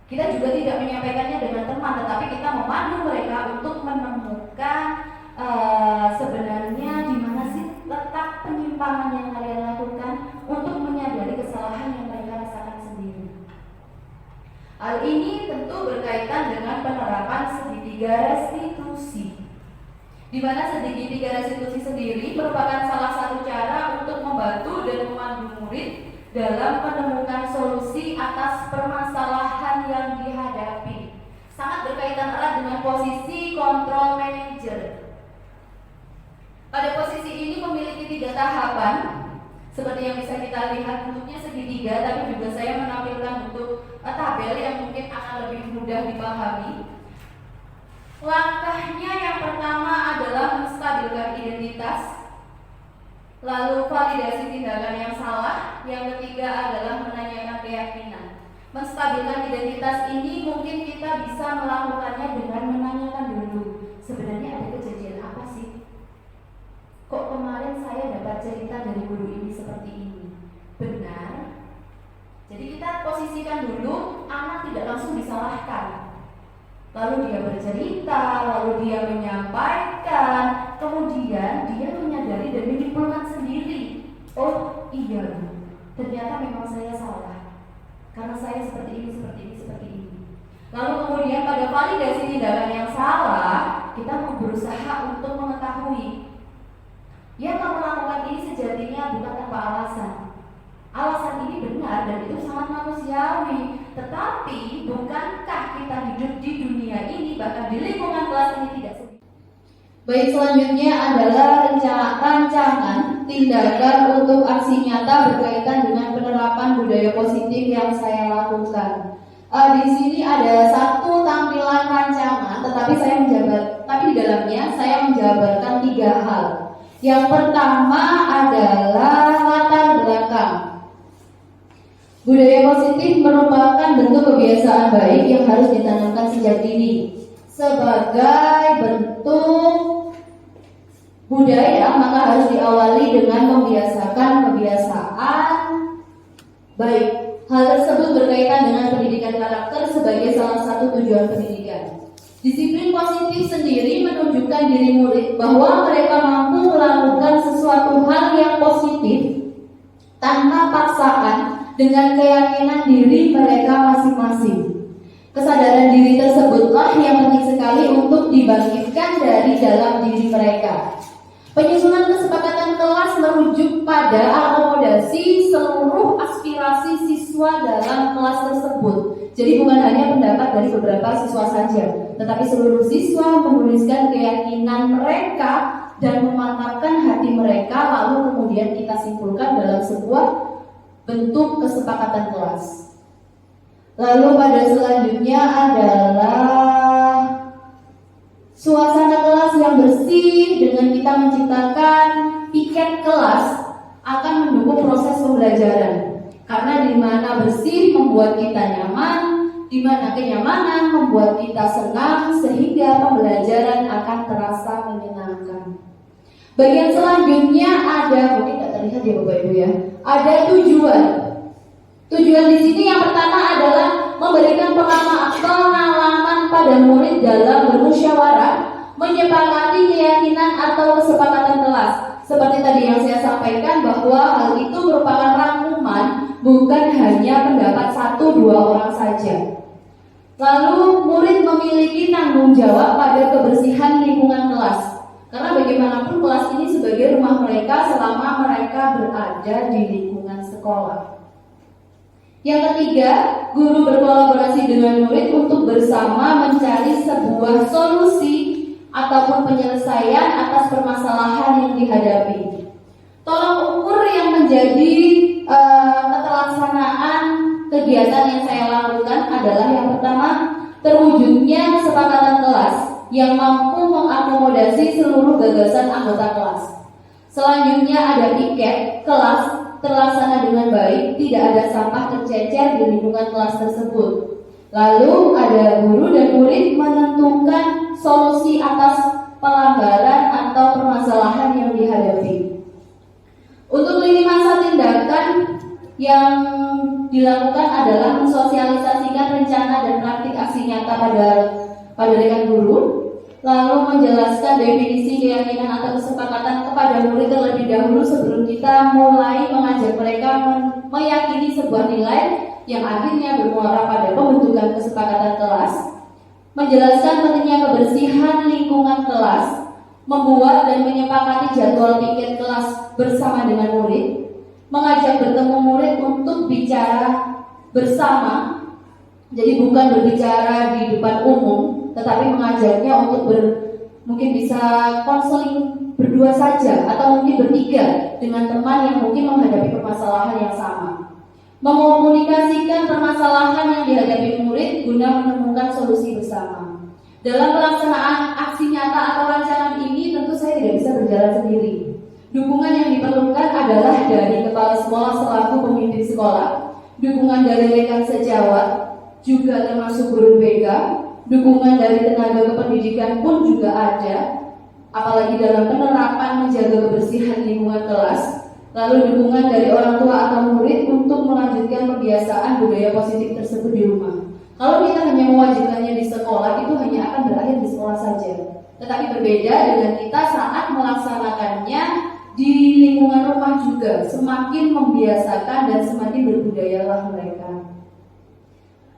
Speaker 5: Kita juga tidak menyampaikannya dengan teman, tetapi kita memandu mereka untuk menemukan sebenarnya di mana sih letak penyimpangan yang kalian lakukan, untuk menyadari kesalahan yang mereka rasakan sendiri. Hal ini tentu berkaitan dengan penerapan segitiga restitusi, di mana segitiga restitusi sendiri merupakan salah satu cara untuk membantu dan memandu murid dalam menemukan solusi atas permasalahan yang dihadapi. Sangat berkaitan erat dengan posisi control manager. Pada posisi ini memiliki 3 tahapan, seperti yang bisa kita lihat bentuknya segitiga, tapi juga saya menampilkan bentuk tabel yang mungkin akan lebih mudah dipahami. Langkahnya yang pertama adalah menstabilkan identitas, lalu validasi tindakan yang salah, yang ketiga adalah menanyakan keyakinan. Menstabilkan identitas ini mungkin kita bisa melakukannya dengan menanyakan dulu, sebenarnya ada kejadian apa sih? Kok kemarin saya dapat cerita dari guru ini seperti ini? Benar? Jadi kita posisikan dulu, anak tidak langsung disalahkan. Lalu dia bercerita, lalu dia menyampaikan, kemudian dia menyadari dan menyimpulkan sendiri. Oh iya, ternyata memang saya salah, karena saya seperti ini, seperti ini, seperti ini. Lalu kemudian pada validasi tindakan yang salah, kita berusaha untuk mengetahui yang kamu lakukan ini sejatinya bukan tanpa alasan. Alasan ini benar dan itu sangat manusiawi. Tetapi bukankah kita hidup di dunia ini, bahkan di lingkungan kelas ini tidak sendiri?
Speaker 6: Baik, selanjutnya adalah rancangan tindakan untuk aksi nyata berkaitan dengan penerapan budaya positif yang saya lakukan. Di sini ada satu tampilan rancangan, tapi di dalamnya saya menjabarkan 3 hal. Yang pertama adalah latar belakang. Budaya positif merupakan bentuk kebiasaan baik yang harus ditanamkan sejak dini. Sebagai bentuk budaya, maka harus diawali dengan membiasakan kebiasaan baik. Hal tersebut berkaitan dengan pendidikan karakter sebagai salah satu tujuan pendidikan. Disiplin positif sendiri menunjukkan diri murid bahwa mereka mampu melakukan sesuatu hal yang positif tanpa paksaan dengan keyakinan diri mereka masing-masing. Kesadaran diri tersebutlah yang penting sekali untuk dibangkitkan dari dalam diri mereka. Penyusunan kesepakatan kelas merujuk pada akomodasi seluruh aspirasi siswa dalam kelas tersebut. Jadi bukan hanya pendapat dari beberapa siswa saja, tetapi seluruh siswa menuliskan keyakinan mereka dan memantapkan hati mereka, lalu kemudian kita simpulkan dalam sebuah bentuk kesepakatan kelas. Lalu pada selanjutnya adalah suasana kelas yang bersih dengan kita menciptakan piket kelas akan mendukung proses pembelajaran. Karena di mana bersih membuat kita nyaman, di mana kenyamanan membuat kita senang, sehingga pembelajaran akan terasa menyenangkan. Bagian selanjutnya ada, mungkin tidak terlihat ya Bapak Ibu ya, ada tujuan. Tujuan di sini yang pertama adalah memberikan pengalaman pada murid dalam bermusyawarah, menyepakati keyakinan atau kesepakatan kelas. Seperti tadi yang saya sampaikan bahwa hal itu merupakan rangkuman, bukan hanya pendapat 1-2 orang saja. Lalu murid memiliki tanggung jawab pada kebersihan lingkungan kelas. Karena bagaimanapun kelas ini sebagai rumah mereka selama mereka berada di lingkungan sekolah. Yang ketiga, guru berkolaborasi dengan murid untuk bersama mencari sebuah solusi ataupun penyelesaian atas permasalahan yang dihadapi. Tolak ukur yang menjadi keterlaksanaan kegiatan yang saya lakukan adalah yang pertama, terwujudnya kesepakatan kelas yang mampu mengakomodasi seluruh gagasan anggota kelas. Selanjutnya ada piket kelas terlaksana dengan baik, tidak ada sampah tercecer di lingkungan kelas tersebut. Lalu ada guru dan murid menentukan solusi atas pelanggaran atau permasalahan yang dihadapi. Untuk lini masa tindakan yang dilakukan adalah mensosialisasikan rencana dan praktik aksi nyata pada rekan guru, lalu menjelaskan definisi keyakinan atau kesepakatan kepada murid terlebih dahulu sebelum kita mulai mengajak mereka meyakini sebuah nilai yang akhirnya bermuara pada pembentukan kesepakatan kelas, menjelaskan pentingnya kebersihan lingkungan kelas, membuat dan menyepakati jadwal piket kelas bersama dengan murid, mengajak bertemu murid untuk bicara bersama, jadi bukan berbicara di depan umum, tetapi mengajaknya untuk mungkin bisa konseling berdua saja atau mungkin bertiga dengan teman yang mungkin menghadapi permasalahan yang sama. Mekomunikasikan permasalahan yang dihadapi murid guna menemukan solusi bersama. Dalam pelaksanaan aksi nyata atau rancangan ini tentu saya tidak bisa berjalan sendiri. Dukungan yang diperlukan adalah dari kepala sekolah selaku pemimpin sekolah, dukungan dari rekan sejawat, juga termasuk guru BK, dukungan dari tenaga kependidikan pun juga ada, apalagi dalam penerapan menjaga kebersihan lingkungan kelas, lalu dukungan dari orang tua atau murid untuk melanjutkan kebiasaan budaya positif tersebut di rumah. Kalau kita hanya mewajibkannya di sekolah, itu hanya akan berakhir di sekolah saja. Tetapi berbeda dengan kita saat melaksanakannya di lingkungan rumah juga, semakin membiasakan dan semakin berbudayalah mereka.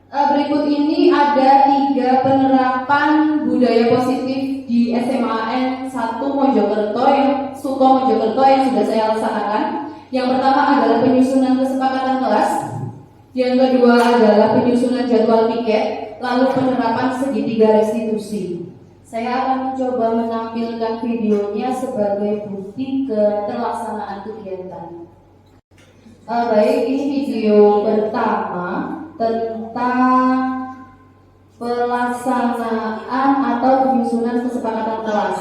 Speaker 6: Berikut ini ada 3 penerapan budaya positif di SMAN 1 Mojokerto Mojokerto yang sudah saya laksanakan. Yang pertama adalah penyusunan kesepakatan kelas, yang kedua adalah penyusunan jadwal piket, lalu penerapan segitiga restitusi. Saya akan mencoba menampilkan videonya sebagai bukti keterlaksanaan kegiatan. Baik, ini video pertama tentang pelaksanaan atau penyusunan kesepakatan kelas.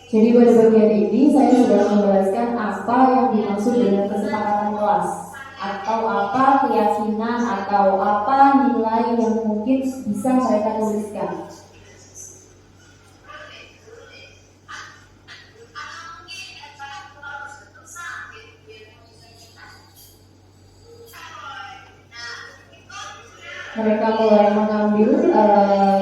Speaker 6: Jadi pada bagian ini saya sudah menjelaskan apa yang dimaksud dengan kesepakatan kelas, atau apa keyakinan atau apa nilai yang mungkin bisa mereka tuliskan. Mereka mulai mengambil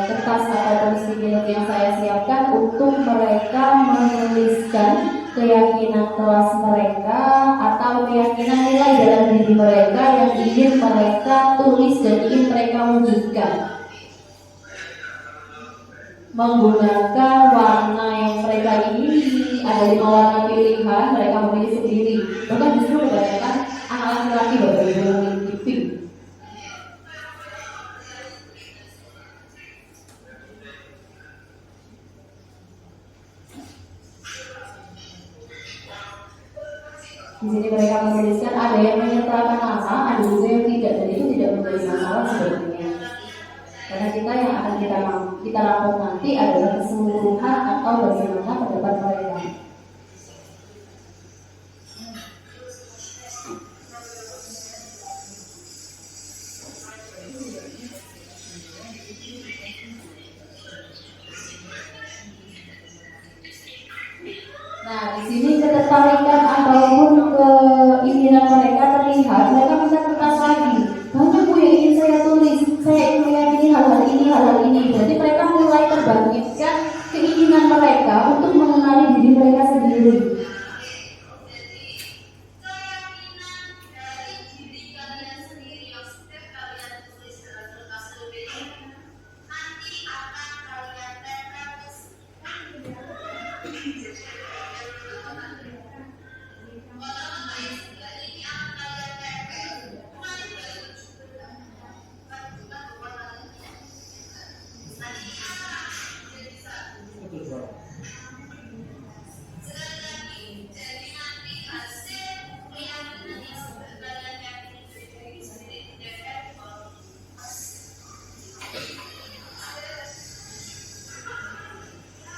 Speaker 6: kertas atau stiker yang saya siapkan untuk mereka menuliskan keyakinan kelas mereka atau keyakinan nilai dalam diri mereka yang ingin mereka tulis dan ingin mereka wujudkan. Menggunakan warna yang mereka ingini, ada 5 warna pilihan, mereka memilih sendiri. Bahkan justru kebanyakan anak laki-laki bapak ibu memilih pink. Di sini mereka menuliskan ada yang menyertakan nama, ada juga yang tidak, dan itu tidak menjadi masalah sebetulnya. Karena kita yang akan kita rangkum nanti adalah keseluruhan atau bagaimana pendapat mereka. Nah, di sini ketertarikan ataupun keinginan mereka terlihat. Mereka minta kertas lagi. Banyak Bu yang ingin saya tulis. Saya ingin meyakini hal-hal ini. Jadi mereka mulai terbangkitkan keinginan mereka untuk mengenali diri mereka sendiri.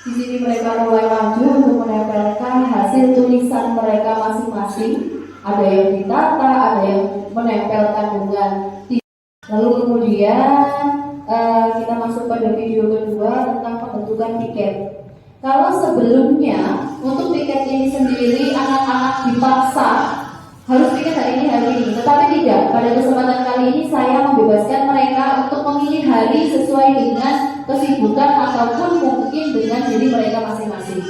Speaker 6: Di sini mereka mulai maju untuk menempelkan hasil tulisan mereka masing-masing. Ada yang ditata, ada yang menempelkan dengan. Lalu kemudian kita masuk pada video kedua tentang pembentukan piket. Kalau sebelumnya untuk piket ini sendiri anak-anak dipaksa harus piket hari ini, tetapi tidak. Pada kesempatan kali ini saya membebaskan mereka untuk memilih hari sesuai dengan kesibukan ataupun mungkin dengan diri mereka masing-masing.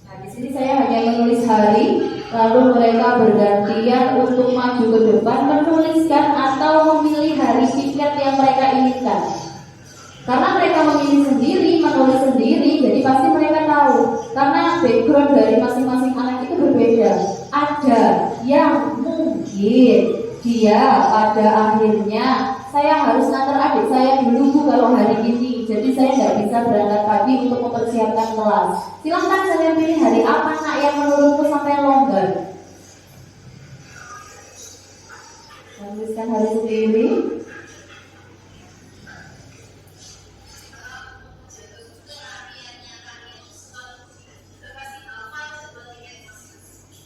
Speaker 6: Nah, di sini saya hanya menulis hari, lalu mereka bergantian untuk maju ke depan menuliskan atau memilih hari piket yang mereka inginkan. Karena mereka memilih sendiri, menulis sendiri, jadi pasti mereka tahu. Karena background dari masing-masing anak itu berbeda. Ada yang mungkin dia pada akhirnya saya harus ngantar adik saya dulu Bu kalau hari ini, jadi saya nggak bisa berangkat pagi untuk mempersiapkan kelas. Silahkan saya pilih hari apa nak yang menurutku sampai longgar. Menuliskan hari sendiri.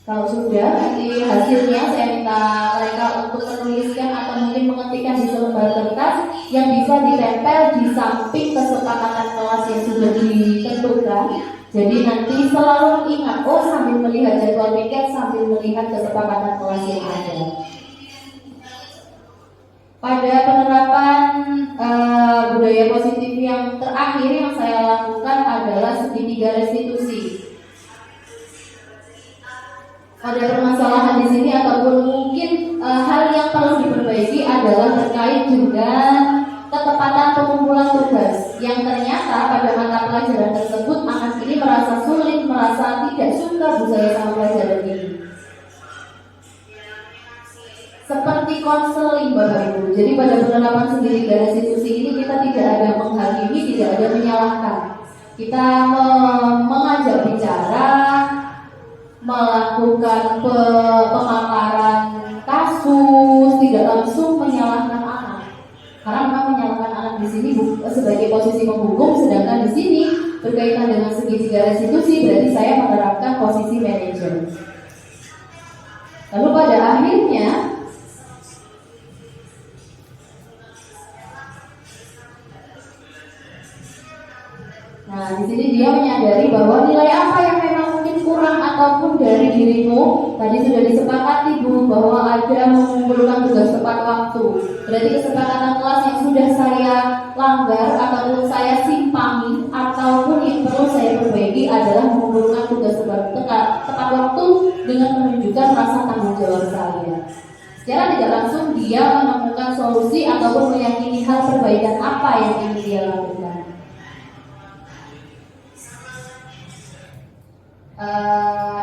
Speaker 6: Kalau sudah, nanti hasilnya saya minta mereka untuk menuliskan atau mungkin mengetikkan di selembar kertas yang bisa ditempel di samping kesepakatan kelas yang sudah ditentukan. Jadi nanti selalu ingat, sambil melihat jadwal piket, sambil melihat kesepakatan kelas yang ada. Pada penerapan budaya positif yang terakhir yang saya lakukan adalah segitiga restitusi. Ada permasalahan di sini ataupun mungkin hal yang perlu diperbaiki adalah terkait dengan ketepatan pengumpulan tugas yang ternyata pada mata pelajaran tersebut anak ini merasa sulit, merasa tidak suka Bu saya sama pelajaran ini. Seperti konseling Bapak Ibu. Jadi pada penerapan segitiga restitusi ini kita tidak ada menghakimi, tidak ada menyalahkan. Kita mengajak bicara, melakukan pemaparan kasus, tidak langsung menyalahkan anak. Karena memang menyalahkan anak di sini sebagai posisi penghukum, sedangkan di sini berkaitan dengan segitiga restitusi berarti saya menerapkan posisi manajer. Lalu pada akhirnya di sini dia menyadari bahwa nilai apa yang memang mungkin kurang ataupun dari dirimu. Tadi sudah disepakati Bu bahwa ada mengumpulkan tugas tepat waktu. Berarti kesepakatan kelas yang sudah saya langgar ataupun saya simpangi ataupun yang perlu saya perbaiki adalah mengumpulkan tugas tepat waktu dengan menunjukkan rasa tanggung jawab saya. Secara tidak langsung dia menemukan solusi ataupun meyakini hal perbaikan apa yang ingin dia lakukan.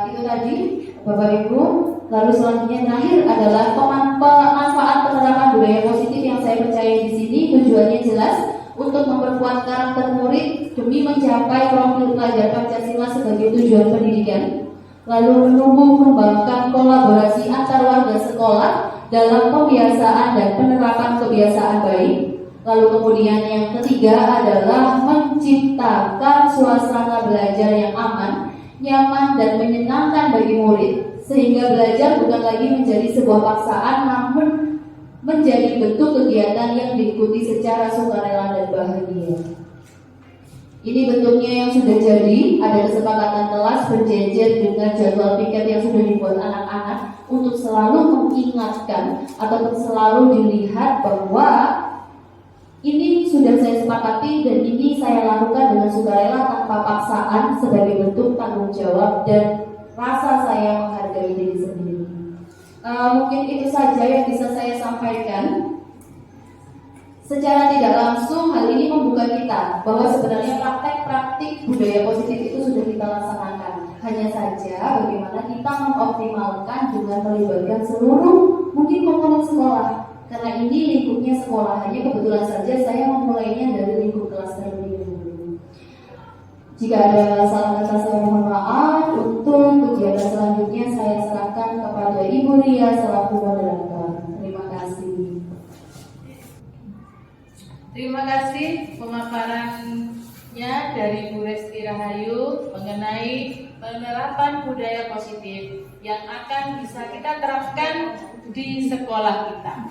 Speaker 6: Itu tadi Bapak Ibu. Lalu selanjutnya terakhir adalah pemanfaat penerapan budaya positif yang saya percaya di sini tujuannya jelas untuk memperkuat karakter murid demi mencapai profil pelajar Pancasila sebagai tujuan pendidikan, lalu menumbuh kembangkan kolaborasi antar warga sekolah dalam pembiasaan dan penerapan kebiasaan baik. Lalu kemudian yang ketiga adalah menciptakan suasana belajar yang aman, nyaman dan menyenangkan bagi murid, sehingga belajar bukan lagi menjadi sebuah paksaan namun menjadi bentuk kegiatan yang diikuti secara sukarela dan bahagia. Ini bentuknya yang sudah jadi, ada kesepakatan kelas berjejer dengan jadwal piket yang sudah dibuat anak-anak untuk selalu mengingatkan ataupun selalu dilihat bahwa ini sudah saya sepakati dan ini saya lakukan dengan sukarela tanpa paksaan sebagai bentuk tanggung jawab dan rasa saya menghargai diri sendiri. Mungkin itu saja yang bisa saya sampaikan. Secara tidak langsung hal ini membuka kita bahwa sebenarnya praktek-praktik budaya positif itu sudah kita laksanakan. Hanya saja bagaimana kita mengoptimalkan dengan melibatkan seluruh mungkin komponen sekolah. Karena ini lingkupnya sekolah, hanya kebetulan saja saya memulainya dari lingkup kelas terlebih dahulu. Jika ada salah kata saya mohon maaf. Untuk kegiatan selanjutnya saya serahkan kepada Ibu Ria selaku moderator. Terima kasih.
Speaker 2: Terima kasih pemaparannya dari Bu Resti Rahayu mengenai penerapan budaya positif yang akan bisa kita terapkan di sekolah kita.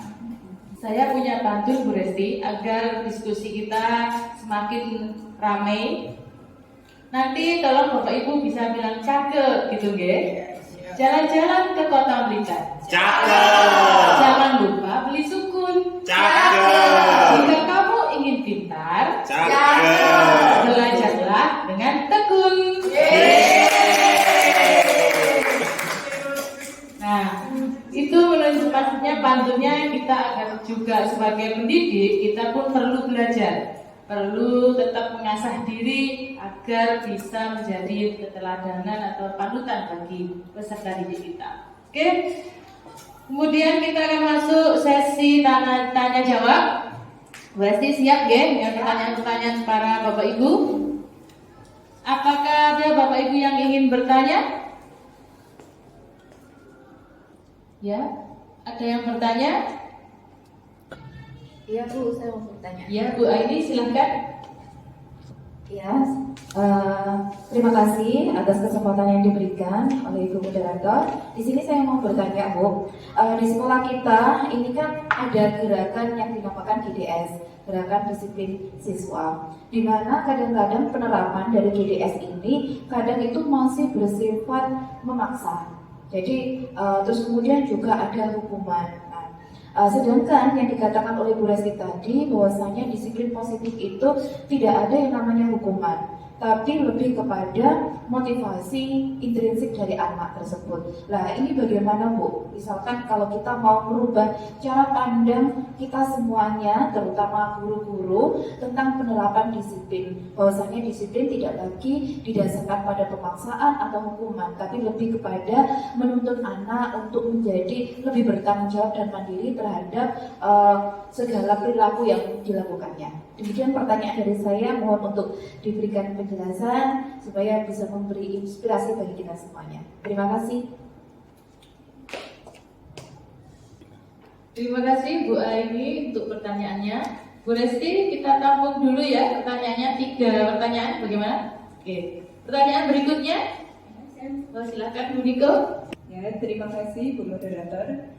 Speaker 2: Saya punya pantun Bu Resti agar diskusi kita semakin ramai. Nanti tolong Bapak Ibu bisa bilang cakep gitu nggih. Jalan-jalan ke Kota Blitar.
Speaker 4: Cakep.
Speaker 2: Jangan lupa beli sukun.
Speaker 4: Cakep.
Speaker 2: Jika kamu ingin pintar,
Speaker 4: Cakep.
Speaker 2: belajarlah dengan tekun. Nah, itu menurut maksudnya pantunnya kita akan juga sebagai pendidik kita pun perlu belajar, perlu tetap mengasah diri agar bisa menjadi keteladanan atau panutan bagi peserta didik kita. Oke. Kemudian kita akan masuk sesi tanya jawab. Berarti siap ya dengan pertanyaan-pertanyaan para Bapak Ibu? Apakah ada Bapak Ibu yang ingin bertanya? Ya, ada yang bertanya?
Speaker 3: Iya Bu, saya mau bertanya.
Speaker 2: Ya, Bu Aini silahkan.
Speaker 3: Ya, terima kasih atas kesempatan yang diberikan oleh Ibu Moderator. Di sini saya mau bertanya, Bu. Di sekolah kita ini kan ada gerakan yang dinamakan GDS, Gerakan Disiplin Siswa, di mana kadang-kadang penerapan dari GDS ini kadang itu masih bersifat memaksa. Jadi terus kemudian juga ada hukuman. Sedangkan yang dikatakan oleh Bu Resti tadi bahwasanya disiplin positif itu tidak ada yang namanya hukuman, tapi lebih kepada motivasi intrinsik dari anak tersebut. Nah, ini bagaimana Bu? Misalkan kalau kita mau merubah cara pandang kita semuanya, terutama guru-guru, tentang penerapan disiplin, bahwasanya disiplin tidak lagi didasarkan pada pemaksaan atau hukuman, tapi lebih kepada menuntut anak untuk menjadi lebih bertanggung jawab dan mandiri terhadap segala perilaku yang dilakukannya. Demikian pertanyaan dari saya, mohon untuk diberikan penjelasan supaya bisa memberi inspirasi bagi kita semuanya. Terima kasih.
Speaker 2: Terima kasih Bu Aini untuk pertanyaannya. Bu Resti, kita tampung dulu ya pertanyaannya, 3 pertanyaan, bagaimana? Oke. Pertanyaan berikutnya, silakan Bu Niko.
Speaker 7: Ya, terima kasih Bu Moderator.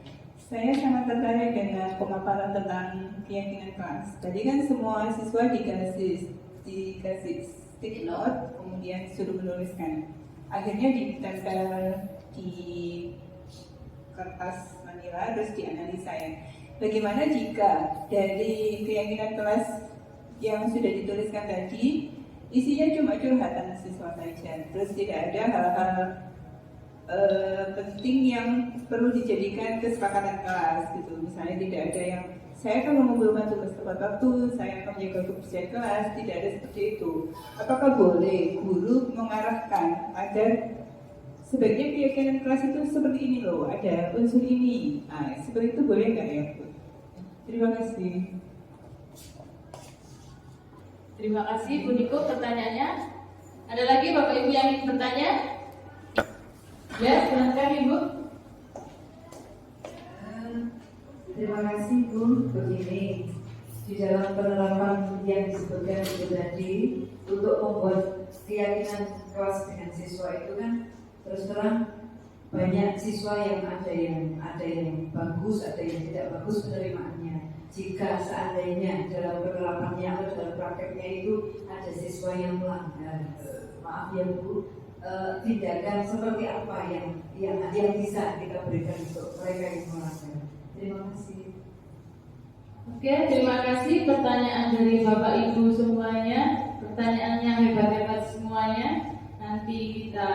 Speaker 7: Saya sangat tertarik dengan pemaparan tentang keyakinan kelas. Tadi kan semua siswa dikasih stick note, kemudian suruh menuliskan. Akhirnya ditempel di kertas manila, terus dianalisa ya. Bagaimana jika dari keyakinan kelas yang sudah dituliskan tadi, isinya cuma curhatan siswa saja, terus tidak ada hal-hal penting yang perlu dijadikan kesepakatan kelas gitu. Misalnya tidak ada yang saya akan membantu tugas tepat waktu, saya akan menjaga kebersihan kelas, tidak ada seperti itu. Apakah boleh guru mengarahkan agar sebaiknya keyakinan kelas itu seperti ini loh, ada unsur ini. Nah, seperti itu boleh nggak ya Bu? Terima kasih.
Speaker 2: Terima kasih Bu Niko pertanyaannya. Ada lagi Bapak Ibu yang ingin bertanya? Ya, silakan Ibu.
Speaker 3: Terima kasih Bu. Begini, di dalam penerapan yang disebutkan itu tadi, untuk membuat keyakinan kelas dengan siswa itu kan terus terang banyak siswa yang ada yang bagus, ada yang tidak bagus penerimaannya. Jika seandainya dalam penerapannya atau dalam prakteknya itu ada siswa yang melanggar, maaf ya Bu, tindakan seperti apa yang bisa kita berikan untuk mereka yang melanggar. Terima kasih.
Speaker 2: Oke, terima kasih pertanyaan dari Bapak Ibu semuanya. Pertanyaannya hebat-hebat semuanya. Nanti kita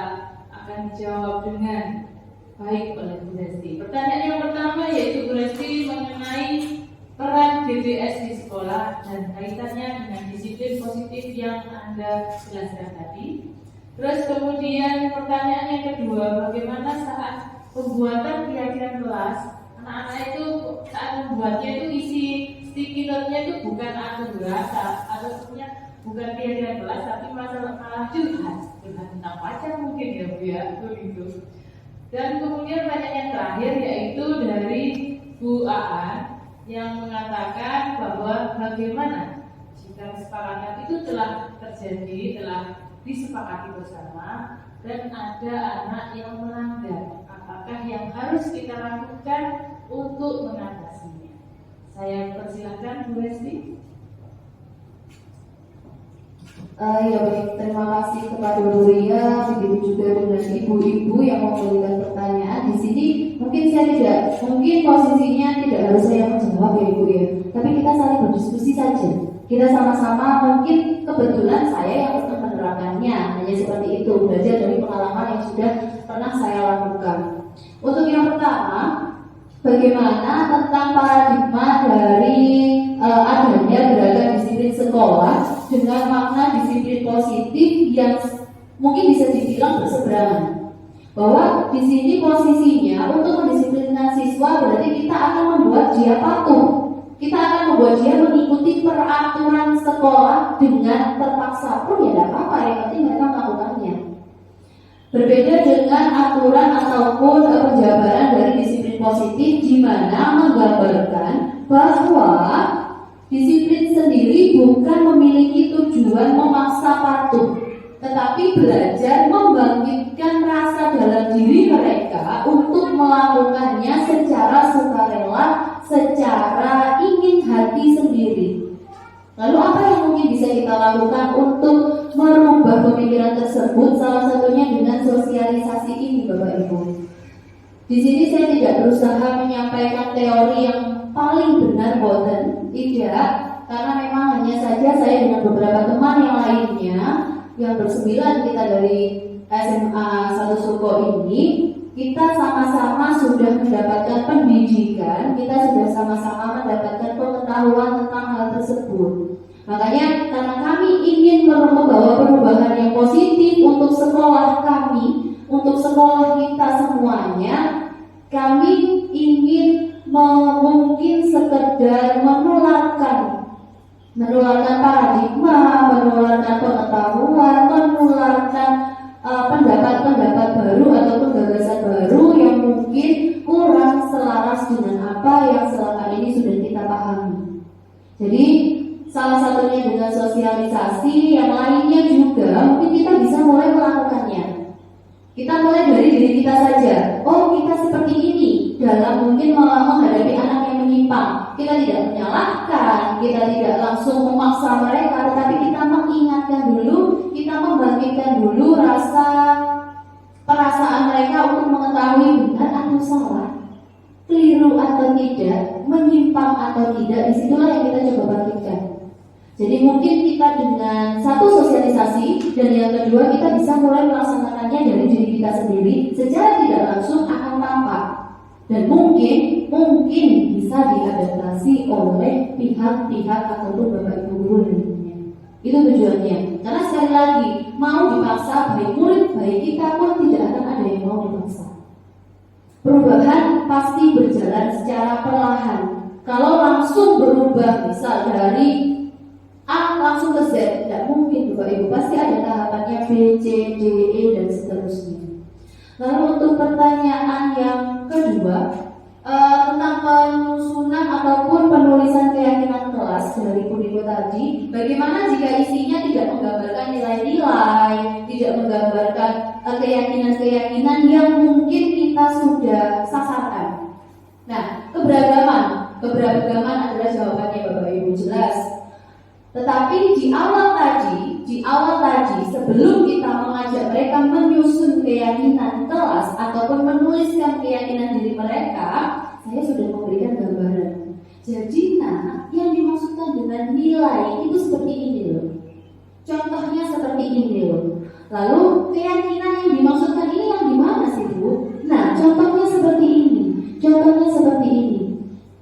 Speaker 2: akan dijawab dengan baik oleh Bu Resti. Pertanyaan yang pertama yaitu Bu Resti mengenai peran DBS di sekolah dan kaitannya dengan disiplin positif yang Anda jelaskan tadi. Terus kemudian pertanyaan yang kedua, bagaimana saat pembuatan keyakinan kelas, anak-anak itu saat membuatnya itu isi sticky note-nya itu bukan akun berasa atau sebenarnya bukan keyakinan kelas, tapi malah curhat tentang pacar mungkin ya Bu ya, begitu. Dan kemudian pertanyaan yang terakhir yaitu dari Bu Aan yang mengatakan bahwa bagaimana jika kesepakatan itu telah terjadi, telah disepakati bersama dan ada anak yang melanggar, apakah yang harus kita lakukan untuk mengatasinya? Saya persilahkan Bu Resti.
Speaker 6: Ya baik, terima kasih kepada Bu Ria, begitu juga dengan ibu-ibu yang memberikan pertanyaan. Di sini mungkin posisinya tidak harus saya menjawab ya Ibu ya, tapi kita saling berdiskusi saja. Kita sama-sama, mungkin kebetulan saya yang sedang menerapkannya, hanya seperti itu, belajar dari pengalaman yang sudah pernah saya lakukan. Untuk yang pertama, bagaimana tentang paradigma dari adanya beragam disiplin sekolah dengan makna disiplin positif yang mungkin bisa dibilang berseberangan. Bahwa di sini posisinya untuk mendisiplinkan siswa berarti kita akan membuat dia patuh. Kita akan membuat dia mengikuti peraturan sekolah dengan terpaksa pun ya tidak apa-apa, yang penting mereka melakukannya. Berbeda dengan aturan ataupun penjabaran dari disiplin positif di mana menggambarkan bahwa disiplin sendiri bukan memiliki tujuan memaksa patuh, tetapi belajar membangkitkan rasa dalam diri mereka untuk melakukannya secara sukarela, secara ingin hati sendiri. Lalu apa yang mungkin bisa kita lakukan untuk merubah pemikiran tersebut? Salah satunya dengan sosialisasi ini, Bapak Ibu. Di sini saya tidak berusaha menyampaikan teori yang paling benar, boten, tidak, karena memang hanya saja saya dengan beberapa teman yang lainnya yang bersembilan kita dari SMA 1 Suko ini, kita sama-sama sudah mendapatkan pendidikan, kita sudah sama-sama mendapatkan pengetahuan tentang hal tersebut. Makanya karena kami ingin membawa perubahan yang positif untuk sekolah kami, untuk sekolah kita semuanya, kami ingin mungkin sekedar menularkan paradigma, menularkan pengetahuan, menularkan pendapat-pendapat baru ataupun gagasan baru yang mungkin kurang selaras dengan apa yang selama ini sudah kita pahami. Jadi salah satunya dengan sosialisasi, yang lainnya juga mungkin kita bisa mulai melakukannya. Kita mulai dari diri kita saja. Oh, kita seperti ini dalam mungkin menghadapi anak yang menyimpang. Kita tidak menyalahkan, kita tidak langsung memaksa mereka, tetapi kita mengingatkan dulu, kita membangkitkan dulu rasa perasaan mereka untuk mengetahui benar atau salah, keliru atau tidak, menyimpang atau tidak. Disitulah yang kita coba bangkitkan. Jadi mungkin kita dengan satu sosialisasi, dan yang kedua kita bisa mulai melaksanakannya dari diri kita sendiri secara tidak langsung akan tampak, dan mungkin bisa diadaptasi oleh pihak-pihak ataupun bapak ibu guru nantinya. Itu tujuannya. Karena sekali lagi, mau dipaksa baik murid baik kita pun tidak akan ada yang mau dipaksa. Perubahan pasti berjalan secara perlahan. Kalau langsung berubah, misal dari A langsung langsung ke Z, tidak mungkin Bapak Ibu, pasti ada tahapannya B, C, D, E dan seterusnya. Lalu untuk pertanyaan yang kedua tentang penyusunan ataupun penulisan keyakinan kelas dari Pudiko tadi, bagaimana jika isinya tidak menggambarkan nilai-nilai, tidak menggambarkan keyakinan-keyakinan yang mungkin kita sudah sasarkan. Nah, keberagaman adalah jawabannya Bapak Ibu, jelas. Tetapi di awal tadi sebelum kita mengajak mereka menyusun keyakinan kelas ataupun menuliskan keyakinan diri mereka, saya sudah memberikan gambaran. Jadi yang dimaksudkan dengan nilai itu seperti ini loh. Contohnya seperti ini loh. Lalu keyakinan yang dimaksudkan ini yang gimana sih Bu? Nah, contohnya seperti ini.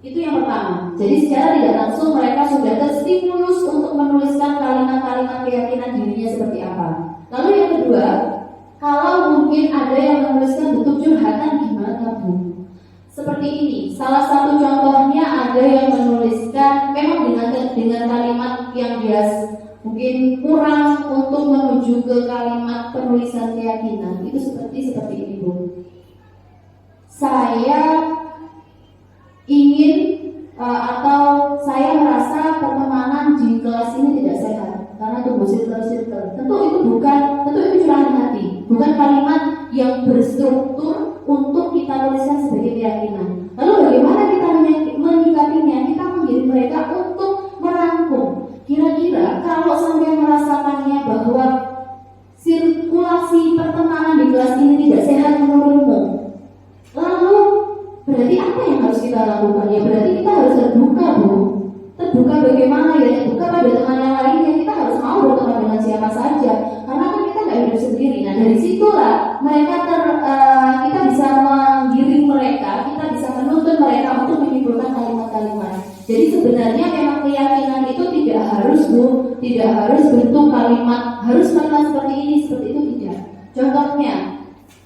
Speaker 6: Itu yang pertama. Jadi secara tidak langsung mereka sudah terstimulus untuk menuliskan kalimat-kalimat keyakinan dirinya seperti apa. Lalu yang kedua, kalau mungkin ada yang menuliskan bentuk curhatan, gimana Bu? Seperti ini. Salah satu contohnya ada yang menuliskan memang dengan kalimat yang biasa, mungkin kurang untuk menuju ke kalimat penulisan keyakinan. Itu seperti ini Bu. Saya ingin atau saya merasa pertemanan di kelas ini tidak sehat karena tumbuh circle. Tentu itu curahan hati, bukan kalimat yang berstruktur untuk kita tuliskan sebagai keyakinan. Lalu bagaimana kita menyikapinya? Kita mengirim mereka untuk merangkum. Kira-kira kalau sampai merasakannya bahwa sirkulasi pertemanan di kelas ini tidak sehat menurutmu, lalu berarti apa yang harus kita lakukan? Ya berarti kita harus terbuka Bu. Terbuka bagaimana ya? Terbuka pada teman yang lainnya. Kita harus mau berteman dengan siapa saja. Karena kan kita nggak hidup sendiri. Nah dari situlah kita bisa menggiring mereka, kita bisa menuntun mereka untuk menyimpulkan kalimat-kalimat. Jadi sebenarnya memang keyakinan itu tidak harus Bu, tidak harus bentuk kalimat, harus kalimat seperti ini, seperti itu tidak. Contohnya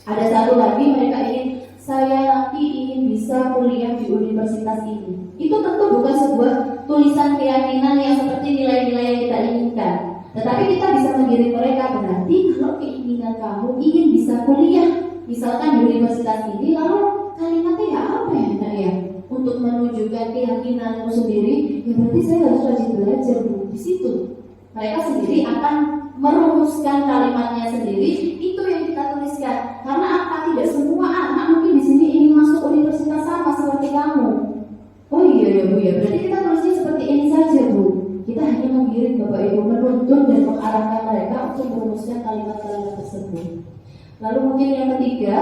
Speaker 6: ada satu lagi mereka ingin, saya nanti ingin bisa kuliah di universitas ini. Itu tentu bukan sebuah tulisan keyakinan yang seperti nilai-nilai yang kita inginkan. Tetapi kita bisa mengirim mereka, berarti kalau keinginan kamu ingin bisa kuliah, misalkan di universitas ini, lalu kalimatnya ya apa ya? Untuk menunjukkan keyakinanmu sendiri, ya berarti saya harus rajin belajar Bu. Di situ mereka sendiri akan merumuskan kalimatnya sendiri. Itu yang kita tuliskan. Karena apa? Tidak semua anak mungkin di sini ingin masuk universitas sama seperti kamu. Oh iya ya Bu ya. Berarti kita tulisnya seperti ini saja Bu. Kita hanya mengirim Bapak Ibu menuntun dan mengarahkan mereka untuk merumuskan kalimat-kalimat tersebut. Lalu mungkin yang ketiga,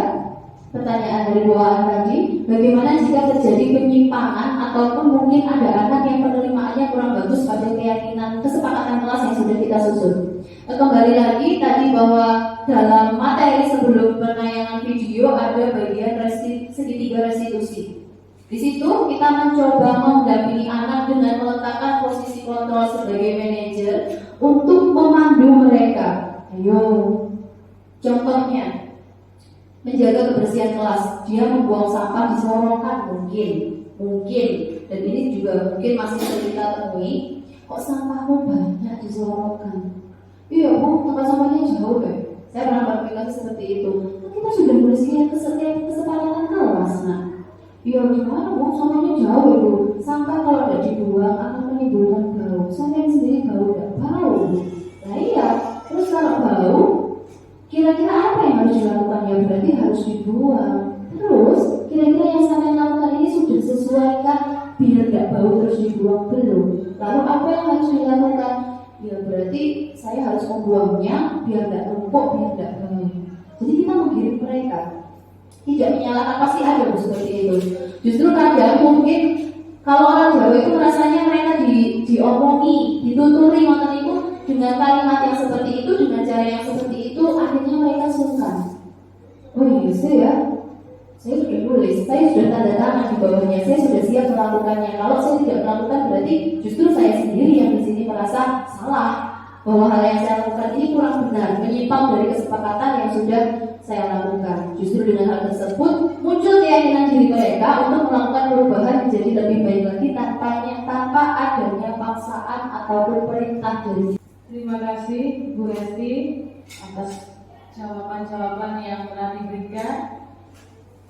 Speaker 6: pertanyaan dari bawaan tadi, bagaimana jika terjadi penyimpangan ataupun mungkin ada anak yang penerimaannya kurang bagus pada keyakinan kesepakatan kelas yang sudah kita susun. Kembali lagi tadi bahwa dalam materi sebelum penayangan video ada bagian segitiga restitusi. Di situ kita mencoba mendampingi anak dengan meletakkan posisi kontrol sebagai manajer untuk memandu mereka. Ayo, contohnya menjaga kebersihan kelas, dia membuang sampah di sorokan mungkin, dan ini juga mungkin masih sering kita temui. Kok sampahmu banyak di sorokan? Iya Bu, tempat sampahnya jauh ya. Saya pernah berpikir seperti itu. Kita sudah bersihkan kesepakatan kelas, nah. Iya gimana Bu, sampahnya jauh Bu. Sampah kalau tidak dibuang akan menimbulkan bau. Sampai sendiri bau tidak bau. Nah iya, terus kalau bau, kira-kira apa yang harus dilakukan? Ya berarti harus dibuang. Terus kira-kira yang sampai lakukan ini sudah sesuaikah biar tidak bau terus dibuang belum? Lalu apa yang harus dilakukan? Ya berarti saya harus membuangnya biar tidak numpuk, biar tidak bau. Jadi kita menggiring mereka. Tidak menyalahkan, pasti ada seperti itu. Justru kadang mungkin kalau orang Jawa itu rasanya mereka diomongi, dituturi ngoten itu dengan kalimat yang seperti itu, dengan cara yang seperti itu, akhirnya mereka sungkan. Oh iya saya sudah tulis, saya sudah tanda tangan di bawahnya, saya sudah siap melakukannya. Kalau saya tidak melakukan berarti justru saya sendiri yang di sini merasa salah, bahwa hal yang saya lakukan ini kurang benar, menyimpang dari kesepakatan yang sudah saya lakukan. Justru dengan hal tersebut muncul keyakinan diri mereka untuk melakukan perubahan menjadi lebih baik lagi tanpa adanya paksaan ataupun perintah dari
Speaker 2: Terima kasih Bu Resti atas jawaban-jawaban yang telah diberikan.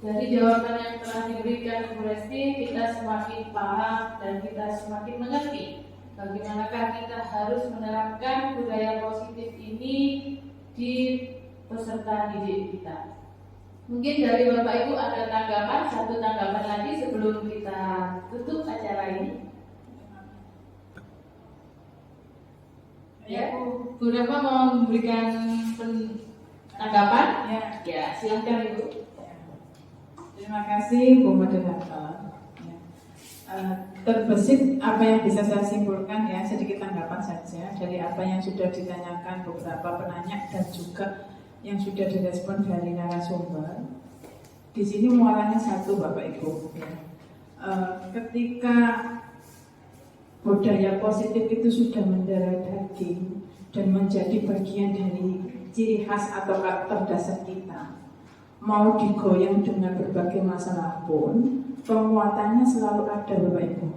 Speaker 2: Dari jawaban yang telah diberikan Bu Resti, kita semakin paham dan kita semakin mengerti bagaimanakah kita harus menerapkan budaya positif ini di peserta didik kita. Mungkin dari Bapak Ibu ada tanggapan, satu tanggapan lagi sebelum kita tutup acara ini. Ya, Bu Reva mau memberikan tanggapan? Ya, silakan Ibu.
Speaker 7: Terima kasih Bu Moderator. Ya. Terbesit apa yang bisa saya simpulkan ya, sedikit tanggapan saja dari apa yang sudah ditanyakan beberapa penanya dan juga yang sudah direspon dari narasumber. Di sini muaranya satu Bapak Ibu. Ya. Ketika budaya positif itu sudah mendarah daging dan menjadi bagian dari ciri khas atau karakter dasar kita, mau digoyang dengan berbagai masalah pun, penguatannya selalu ada Bapak Ibu.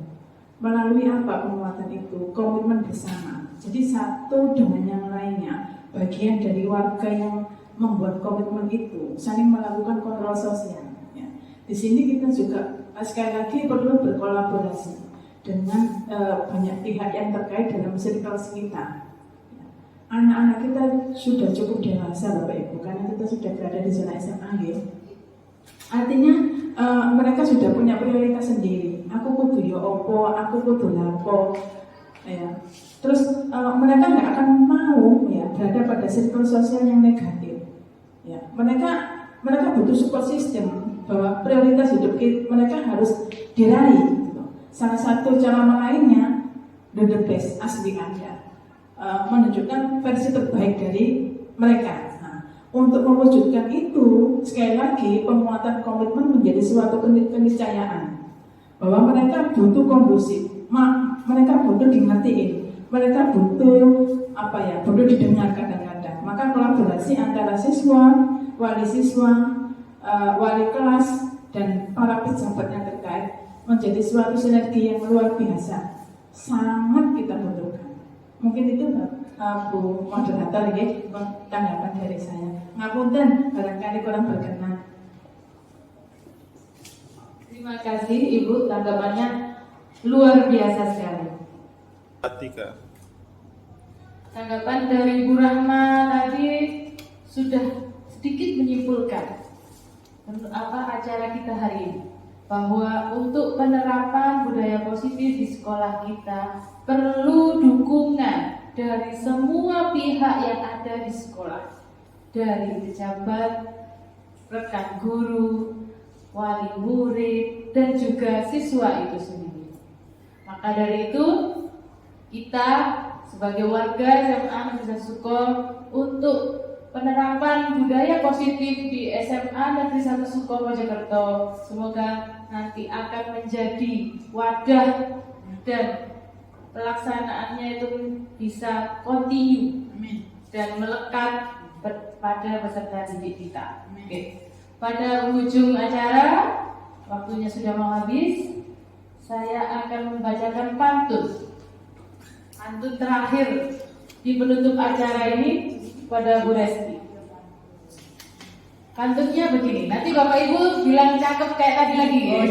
Speaker 7: Melalui apa penguatan itu? Komitmen bersama. Jadi satu dengan yang lainnya, bagian dari warga yang membuat komitmen itu saling melakukan kontrol sosial. Ya. Di sini kita juga sekali lagi perlu berkolaborasi dengan banyak pihak yang terkait dalam circle kita. Anak-anak kita sudah cukup dewasa Bapak Ibu, karena kita sudah berada di zona SMA ya. Artinya mereka sudah punya prioritas sendiri. Aku kudu yo opo, aku kudu lapo. Ya. Terus mereka nggak akan mau ya berada pada circle sosial yang negatif. Ya. Mereka butuh support system bahwa prioritas hidup mereka harus diraih. Salah satu cara meraihnya the best asli Anda, menunjukkan versi terbaik dari mereka. Nah, untuk mewujudkan itu, sekali lagi penguatan komitmen menjadi suatu keniscayaan bahwa mereka butuh kondusif, mereka butuh dimengertiin, mereka butuh butuh didengar kadang-kadang. Maka kolaborasi antara siswa, wali kelas dan para pejabat yang terkait menjadi suatu sinergi yang luar biasa, sangat kita butuhkan. Mungkin itu Bu Moderator ya, tanggapan dari saya. Ngapunten barangkali kurang berkenan.
Speaker 2: Terima kasih Ibu, tanggapannya luar biasa sekali. Tanggapan dari Bu Rahma tadi sudah sedikit menyimpulkan untuk apa acara kita hari ini, bahwa untuk penerapan budaya positif di sekolah kita perlu dukungan dari semua pihak yang ada di sekolah, dari pejabat, rekan guru, wali murid, dan juga siswa itu sendiri. Maka dari itu, kita sebagai warga SMA Negeri 1 Suko untuk penerapan budaya positif di SMA Negeri 1 Suko Mojokerto semoga nanti akan menjadi wadah dan pelaksanaannya itu bisa kontinu dan melekat pada peserta didik kita. Oke. Pada ujung acara, waktunya sudah mau habis, saya akan membacakan pantun terakhir di penutup acara ini pada Bu Resti. Pantunnya begini, nanti Bapak Ibu bilang cakep kayak tadi lagi ya.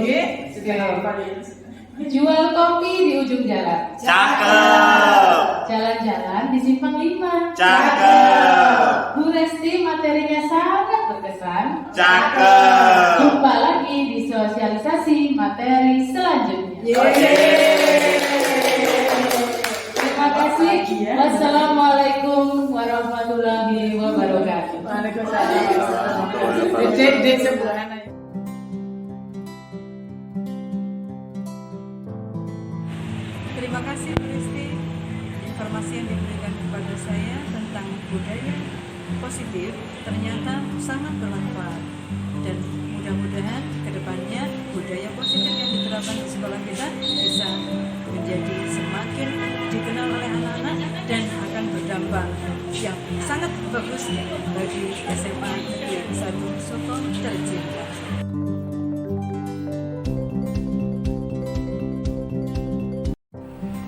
Speaker 2: Jual kopi di ujung jalan.
Speaker 4: Cakep.
Speaker 2: Jalan-jalan di Simpang 5.
Speaker 4: Cakep.
Speaker 2: Bu Resti materinya sangat berkesan.
Speaker 4: Cakep.
Speaker 2: Jumpa lagi di sosialisasi materi selanjutnya. Terima kasih. Wassalamualaikum warahmatullahi wabarakatuh.
Speaker 8: Terima kasih Bu Risti, informasi yang diberikan kepada saya tentang budaya positif ternyata sangat bermanfaat, dan mudah-mudahan kedepannya budaya positif yang diterapkan di sekolah kita bisa menjadi semakin dikenal oleh anak-anak dan akan berdampak yang sangat bagus bagi SMA Negeri 1 Suko tercinta.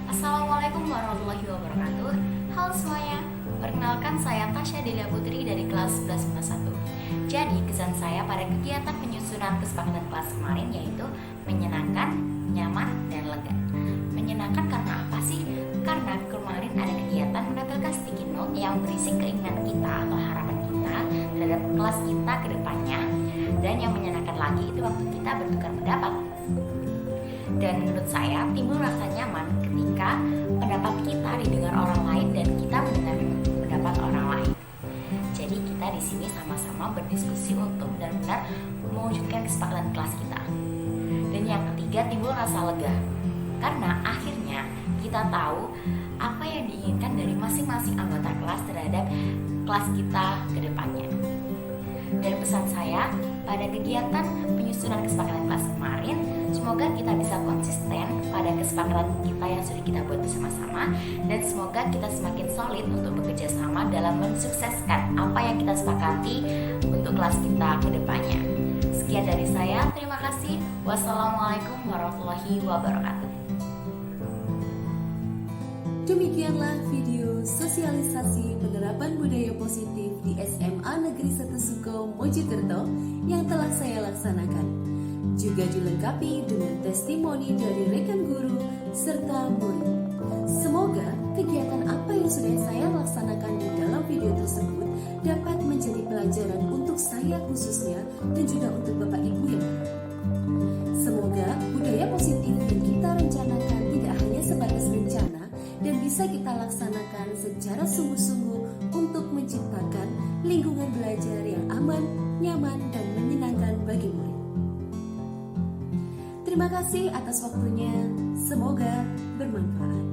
Speaker 5: Assalamualaikum warahmatullahi wabarakatuh.
Speaker 9: Halo semuanya, perkenalkan saya Tasya Delia Putri dari kelas 1151. Jadi kesan saya pada kegiatan penyusunan kesepakatan kelas kemarin yaitu menyenangkan, nyaman, dan lega. Menyenangkan karena apa sih? Karena kemarin ada kegiatan menampilkan sticky note yang berisi keinginan kita atau harapan kita terhadap kelas kita ke depannya. Dan yang menyenangkan lagi itu waktu kita bertukar pendapat. Dan menurut saya timbul rasa nyaman ketika pendapat kita didengar orang lain dan kita mendengar pendapat orang lain. Jadi kita di sini sama-sama berdiskusi untuk benar-benar mewujudkan kesepakatan kelas kita. Dan yang ketiga timbul rasa lega. Karena akhirnya kita tahu apa yang diinginkan dari masing-masing anggota kelas terhadap kelas kita ke depannya. Dan pesan saya pada kegiatan penyusunan kesepakatan kelas kemarin, semoga kita bisa konsisten pada kesepakatan kita yang sudah kita buat bersama-sama, dan semoga kita semakin solid untuk bekerja sama dalam mensukseskan apa yang kita sepakati untuk kelas kita ke depannya. Sekian dari saya, terima kasih. Wassalamualaikum warahmatullahi wabarakatuh.
Speaker 1: Demikianlah video sosialisasi penerapan budaya positif di SMA Negeri 1 Suko Mojokerto yang telah saya laksanakan. Juga dilengkapi dengan testimoni dari rekan guru serta murid. Semoga kegiatan apa yang sudah saya laksanakan di dalam video tersebut dapat menjadi pelajaran untuk saya khususnya dan juga untuk Bapak Ibu yang lain. Semoga budaya positif yang kita rencanakan tidak hanya sebatas rencana dan bisa kita laksanakan secara sungguh-sungguh untuk menciptakan lingkungan belajar yang aman, nyaman, dan menyenangkan bagi murid. Terima kasih atas waktunya, semoga bermanfaat.